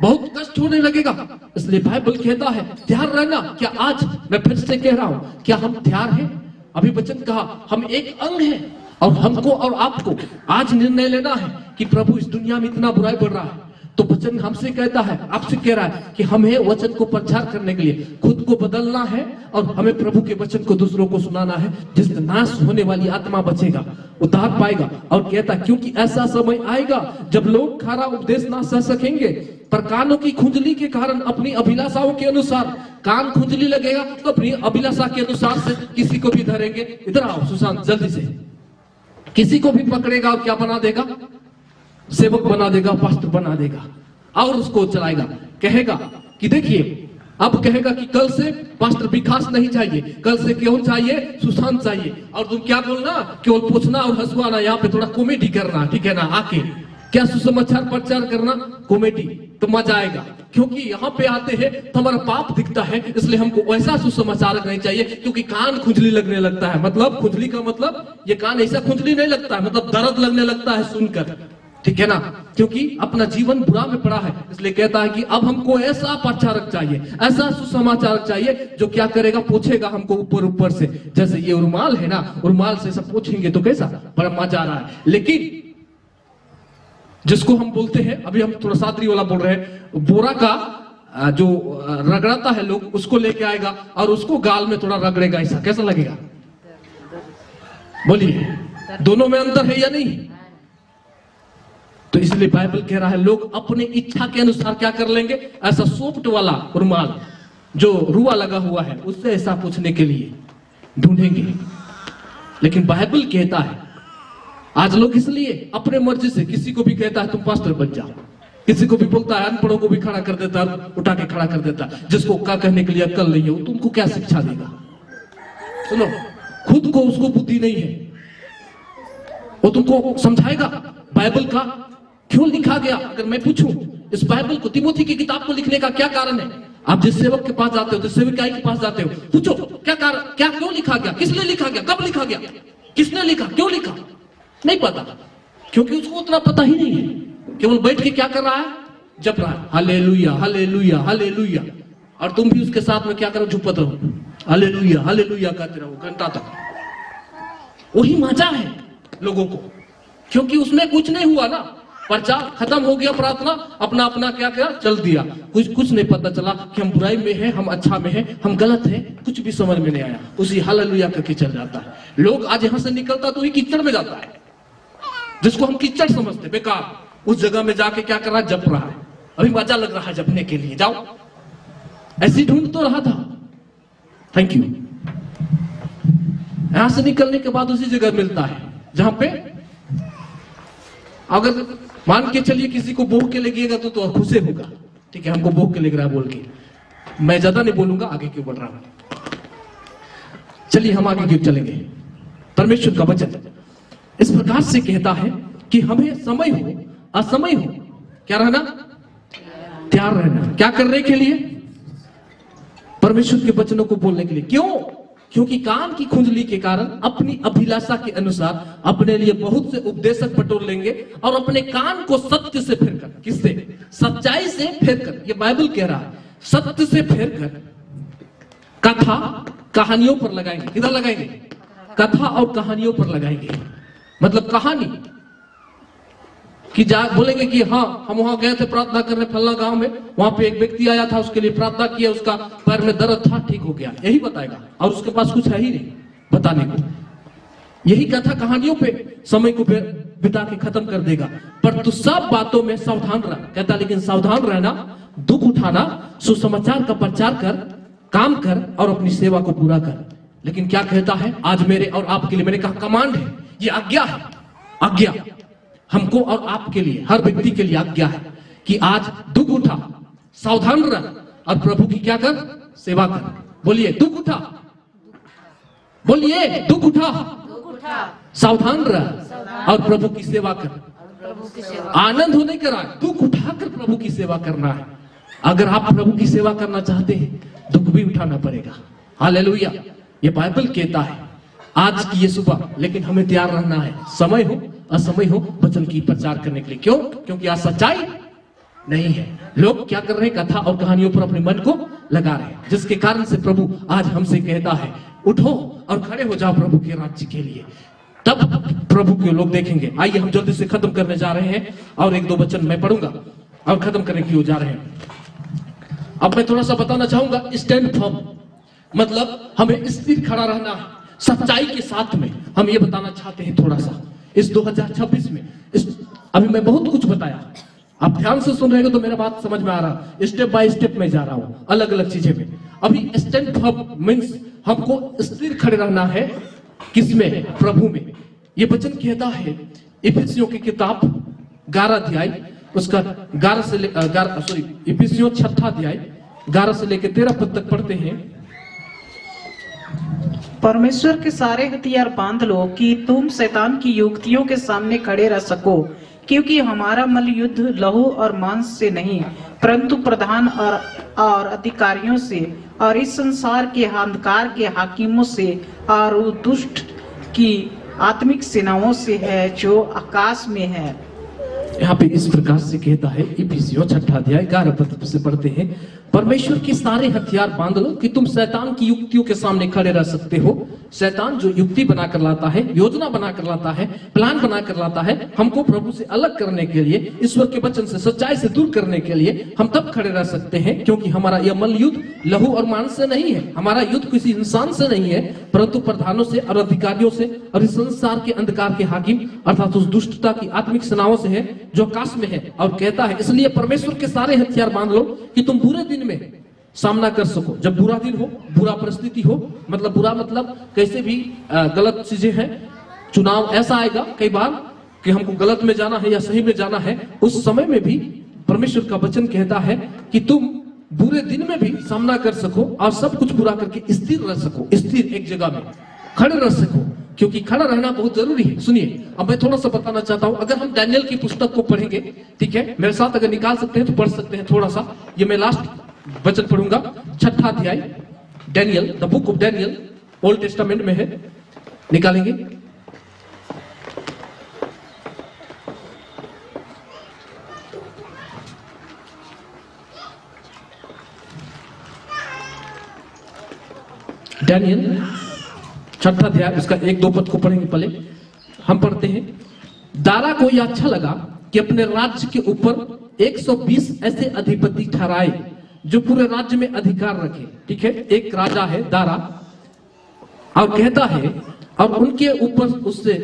बहुत कष्ट होने लगेगा। इसलिए बाइबल कहता है तैयार रहना। क्या आज मैं फिर से कह रहा हूं, क्या हम तैयार हैं? अभी वचन कहा हम एक अंग हैं, और हमको और आपको आज निर्णय लेना है कि प्रभु इस दुनिया में इतना बुराई बढ़ रहा है, तो वचन हमसे कहता है, आपसे कह रहा है कि हमें वचन को प्रचार करने के लिए खुद को बदलना है, और हमें प्रभु के वचन को दूसरों को सुनाना है, जिससे नाश होने वाली आत्मा बचेगा, उद्धार पाएगा। और कहता क्योंकि ऐसा समय आएगा जब लोग खरा उपदेश ना सह सकेंगे, पर कानों की खुजली के कारण अपनी अभिलाषाओं के अनुसार, कान खुजली लगेगा तो अपनी अभिलाषा के अनुसार से किसी को भी धरेंगे। इधर आओ सुशांत जल्दी से। किसी को भी पकड़ेगा और क्या बना देगा? सेवक बना देगा, पास्टर बना देगा, और उसको चलाएगा। कहेगा कि देखिए, अब कहेगा कि कल से पास्टर विकास नहीं चाहिए, कल से क्यों चाहिए? सुशांत चाहिए। और तुम क्या बोलना? केवल पूछना और हंसवाना, यहाँ पे थोड़ा कॉमेडी करना, ठीक है ना? आके क्या सुसमाचार प्रचार करना, कॉमेडी, तो मजा आएगा। क्योंकि यहाँ पे आते हैं तो हमारा पाप दिखता है, इसलिए हमको ऐसा सुसमाचार नहीं चाहिए, क्योंकि कान खुजली लगने लगता है। मतलब खुजली का मतलब ये कान ऐसा खुजली नहीं लगता है, मतलब दर्द लगने लगता है सुनकर, ठीक है ना? क्योंकि अपना जीवन बुरा में पड़ा है, इसलिए कहता है कि अब हमको ऐसा प्रचारक चाहिए, ऐसा सुसमाचार चाहिए जो क्या करेगा? पूछेगा हमको ऊपर ऊपर से। जैसे ये रुमाल है ना, रुमाल से सब पूछेंगे तो कैसा बड़ा मजा आ रहा है। लेकिन जिसको हम बोलते हैं, अभी हम थोड़ा सादरी वाला बोल रहे हैं, बोरा का जो रगड़ाता है लोग, उसको लेके आएगा और उसको गाल में थोड़ा रगड़ेगा, ऐसा कैसा लगेगा? बोलिए, दोनों में अंतर है या नहीं? तो इसलिए बाइबल कह रहा है लोग अपने इच्छा के अनुसार क्या कर लेंगे? ऐसा सॉफ्ट वाला रुमाल जो रुआ लगा हुआ है, उससे ऐसा पूछने के लिए ढूंढेंगे। लेकिन बाइबल कहता है आज लोग इसलिए अपने मर्जी से, किसी को भी कहता है तुम पास्टर बन जाओ, किसी को भी बोलता है, अनपढ़ों को भी खड़ा कर देता है, उठा के खड़ा कर देता है। जिसको क्या कहने के लिए अक्ल नहीं है, वो तुमको क्या शिक्षा देगा? सुनो, खुद को उसको बुद्धि नहीं है, वो तुमको समझाएगा बाइबल का क्यों लिखा गया? अगर मैं पूछूं इस बाइबल को, तिमोथी की किताब को लिखने का क्या कारण है? आप जिस सेवक के पास जाते हो, जिस सेविकाई के पास जाते हो, पूछो क्या कारण, क्या क्यों लिखा गया, किसने लिखा गया, कब लिखा गया, किसने लिखा, क्यों लिखा? नहीं पता, क्योंकि उसको उतना पता ही नहीं है। केवल बैठ के क्या कर रहा है? जप रहा है, हालेलुया हालेलुया हालेलुया। और तुम भी उसके साथ में क्या करो? चुपत रहो, हालेलुया हालेलुया कहते रहो घंटा तक। वही मजा है लोगों को, क्योंकि उसमें कुछ नहीं हुआ ना, प्रचार खत्म हो गया, प्रार्थना अपना अपना क्या किया, चल दिया, कुछ नहीं पता चला कि हम बुराई में हैं, हम अच्छा में हैं, हम गलत हैं, कुछ भी समझ में नहीं आया, उसी हालेलुया करके चल जाता है। लोग आज यहां से निकलता तो ही कीचड़ में जाता है, जिसको हम कीचड़ समझते बेकार, उस जगह में जाके क्या कर रहा है? जप रहा है। अभी मजा लग रहा है जपने के लिए, जाओ, ऐसी ढूंढ तो रहा था। Thank you. यहां से निकलने के बाद उसी जगह मिलता है जहां पे अगर मान के चलिए किसी को बोह के लगेगा तो खुशे होगा, ठीक है, हमको बोह के लग रहा है बोल के। मैं ज्यादा नहीं बोलूंगा, आगे क्यों बढ़ रहा हूं। चलिए हम आगे क्यों चलेंगे। परमेश्वर का वचन इस प्रकार से कहता है कि हमें समय हो असमय हो क्या रहना? तैयार रहना। क्या करने के लिए? परमेश्वर के वचनों को बोलने के लिए। क्यों? क्योंकि कान की खुंजली के कारण अपनी अभिलाषा के अनुसार अपने लिए बहुत से उपदेशक बटोर लेंगे और अपने कान को सत्य से फेरकर, किससे? सच्चाई से फेरकर, ये बाइबल कह रहा है, सत्य से फेरकर कथा कहानियों पर लगाएंगे। किधर लगाएंगे? कथा और कहानियों पर लगाएंगे। मतलब कहानी कि बोलेंगे कि हाँ हम वहां गए थे प्रार्थना करने फलना गांव में, वहां पे एक व्यक्ति आया था, उसके लिए प्रार्थना किया, उसका पैर में दर्द था, ठीक हो गया, यही बताएगा। और उसके पास कुछ है ही नहीं बताने को। यही कथा कहानियों पे समय को बिता के खत्म कर देगा। पर तू सब बातों में सावधान रह, कहता लेकिन सावधान रहना, दुख उठाना, सुसमाचार का प्रचार कर, काम कर और अपनी सेवा को पूरा कर। लेकिन क्या कहता है? आज मेरे और आपके लिए, मैंने कहा कमांड है, ये आज्ञा है, आज्ञा हमको और आपके लिए, हर व्यक्ति के लिए आज्ञा है कि आज दुख उठा, सावधान रह और प्रभु की क्या कर? सेवा कर। बोलिए दुख उठा, बोलिए दुख उठा, सावधान रह और प्रभु की सेवा कर। आनंद होने का दुख उठाकर प्रभु की सेवा करना है। अगर आप प्रभु की सेवा करना चाहते हैं, दुख भी उठाना पड़ेगा। हालेलुया। ये बाइबल कहता है आज की ये सुबह, लेकिन हमें तैयार रहना है, समय हो असमय हो वचन की प्रचार करने के लिए। क्यों? क्योंकि आज सच्चाई नहीं है। लोग क्या कर रहे हैं? कथा और कहानियों पर अपने मन को लगा रहे हैं, जिसके कारण से प्रभु आज हमसे कहता है उठो और खड़े हो जाओ प्रभु के राज्य के लिए। तब प्रभु के लोग देखेंगे। आइए हम जल्दी से खत्म करने जा रहे हैं और एक दो वचन मैं पढ़ूंगा और खत्म करने की ओर जा रहे हैं। अब मैं थोड़ा सा बताना चाहूंगा, स्टैंड फर्म मतलब हमें स्थिर खड़ा रहना है सच्चाई के साथ में। हम ये बताना चाहते हैं थोड़ा सा इस 2026 में। अभी मैं बहुत कुछ बताया, आप ध्यान से सुन रहे हो तो मेरा बात समझ में आ रहा, स्टेप बाय स्टेप में जा रहा हूं अलग अलग चीजें में। अभी स्टैंड फर्म मींस हमको स्थिर खड़े रहना है, किसमें? प्रभु में। ये वचन कहता है इफिसियों की किताब 11 अध्याय उसका 11 से इफिसियों 6 अध्याय 11 से लेकर 13 पद तक पढ़ते हैं।
परमेश्वर के सारे हथियार बांध लो कि तुम शैतान की युक्तियों के सामने खड़े रह सको, क्योंकि हमारा मल युद्ध लहू और मांस से नहीं परंतु प्रधान और अधिकारियों से और इस संसार के अंधकार के हाकिमों से और दुष्ट की आत्मिक सेनाओं से है जो आकाश में है।
यहाँ पे इस प्रकार से कहता है इफिसियों 6 अध्याय 11 पद से पढ़ते हैं, परमेश्वर के सारे हथियार बांध लो कि तुम शैतान की युक्तियों के सामने खड़े रह सकते हो। शैतान जो युक्ति बनाकर लाता है, योजना बनाकर लाता है, प्लान बनाकर लाता है हमको प्रभु से अलग करने के लिए, ईश्वर के वचन से, सच्चाई से दूर करने के लिए, हम तब खड़े रह सकते हैं क्योंकि हमारा यह मल युद्ध लहू और मांस से नहीं है। हमारा युद्ध किसी इंसान से नहीं है परंतु प्रधानों से और अधिकारियों से और इस संसार के अंधकार के हाकिम अर्थात उस दुष्टता की आत्मिक सेनाओं से है जो आकाश में है। और कहता है इसलिए परमेश्वर के सारे हथियार बांध लो कि तुम बुरे दिन में सामना कर सको। जब बुरा दिन हो, बुरा परिस्थिति हो, मतलब बुरा मतलब कैसे भी गलत चीजें हैं, चुनाव ऐसा आएगा कई बार कि हमको गलत में जाना है या सही में जाना है, उस समय में भी परमेश्वर का वचन कहता है कि तुम बुरे दिन में भी सामना कर सको और सब कुछ पूरा करके स्थिर रह सको, स्थिर एक जगह में खड़े रह सको। क्योंकि खड़ा रहना बहुत जरूरी है। सुनिए, अब मैं थोड़ा सा बताना चाहता हूं। अगर हम डैनियल की पुस्तक को पढ़ेंगे, ठीक है, मेरे साथ अगर निकाल सकते हैं तो पढ़ सकते हैं थोड़ा सा। ये मैं लास्ट वचन पढ़ूंगा, 6वां अध्याय Daniel, the book of Daniel, old testament में है, निकालेंगे। डैनियल 6वां अध्याय, उसका 1-2 पद को पढ़ेंगे। पहले हम पढ़ते हैं। दारा को यह अच्छा लगा कि अपने राज्य के ऊपर 120 ऐसे अधिपति ठहराए जो पूरे राज्य में अधिकार रखे। ठीक है, एक राजा है दारा, और कहता है, और उनके ऊपर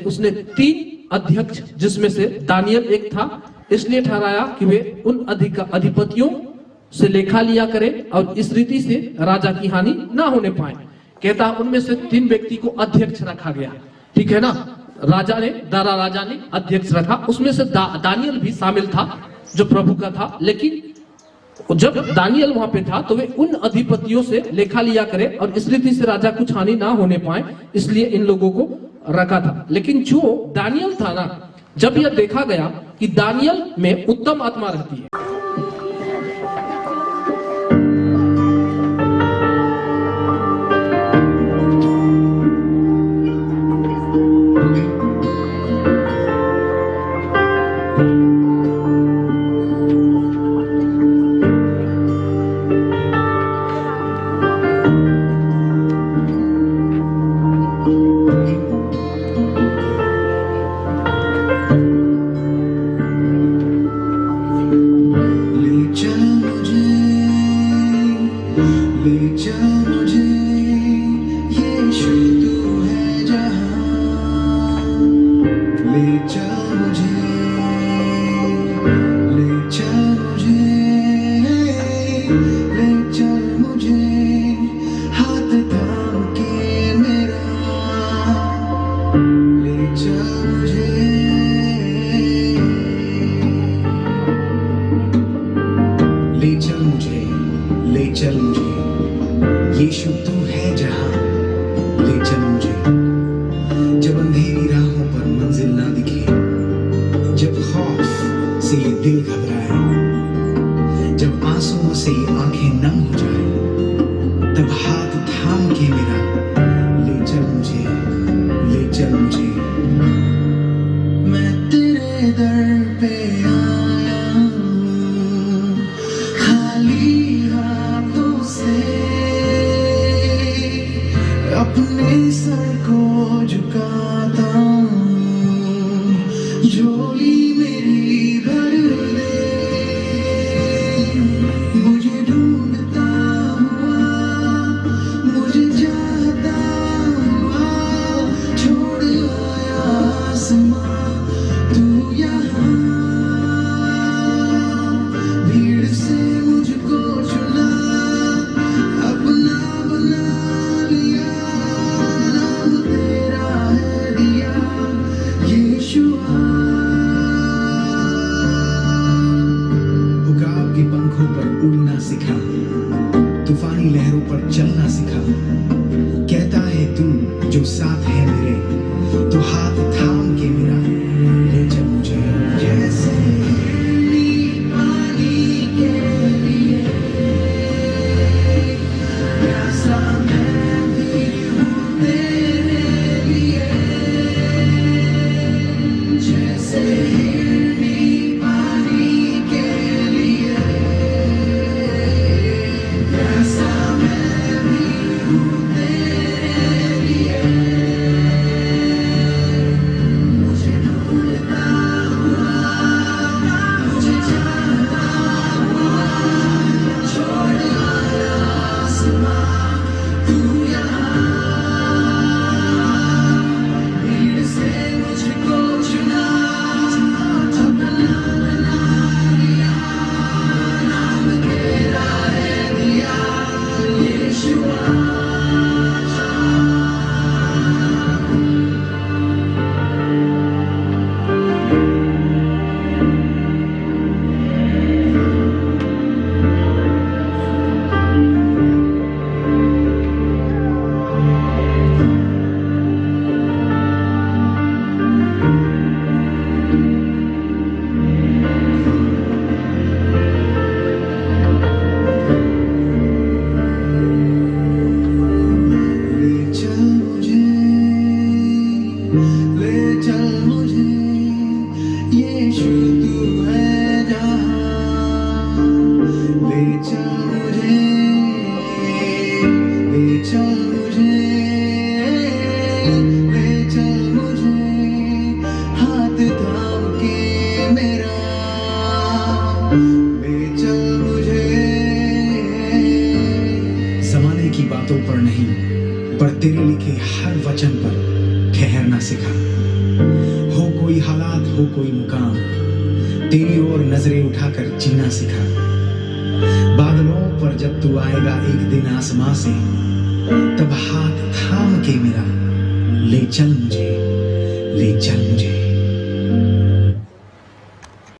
उसने 3 अध्यक्ष, जिसमें से दानियल एक था, इसलिए ठहराया कि वे उन अधिपतियों से लेखा लिया करे और इस रीति से राजा की हानि ना होने पाए। कहता उनमें से 3 व्यक्ति को अध्यक्ष रखा गया। ठीक है ना, दारा राजा ने अध्यक्ष रखा। उसमें से दानियल भी शामिल था जो प्रभु का था। लेकिन जब दानियल वहां पे था तो वे उन अधिपतियों से लेखा लिया करे और इस रीति से राजा कुछ हानि ना होने पाए, इसलिए इन लोगों को रखा था। लेकिन जो दानियल था ना, जब यह देखा गया कि दानियल में उत्तम आत्मा रहती है,
यीशु तू है जहां, ले चल मुझे। जब अंधेरी राहों पर मंजिल ना दिखे, जब खौफ से ये दिल घबराए, जब आंसुओं से ये आंखें नम हो जाए, तब हाथ थाम के मेरा ले चल मुझे, ले चल मुझे। मैं तेरे दर पे आया हूं, खाली हाथों से अपने सर को झुकाता हूं, झोली मेरी भर दे। मुझे ढूंढता हुआ, मुझे चाहता हुआ, छोड़ आया आसमां तू यहाँ। भीड़ से मुझको चुना, अपना बना लिया, नाम तेरा है दिया यीशुआ। उकाब के पंखों पर उड़ना सिखा, तूफानी लहरों पर चलना सिखा। कहता है तू जो साथ है मेरे, तो हाथ थाम के मेरा ले चल मुझे। जैसे पानी के लिए प्यासा मैं भी हूँ तेरे लिए, जैसे पानी के लिए प्यासा मैं भी हूँ ले चल मुझे। जमाने की बातों पर नहीं, पर तेरे लिखे हर वचन पर ठहरना सिखा। हो कोई हालात, हो कोई मुकाम, तेरी ओर नजरें उठाकर जीना सिखा। बादलों पर जब तू आएगा एक दिन आसमां से, तब हाथ थाम के मेरा ले चल मुझे, ले चल मुझे।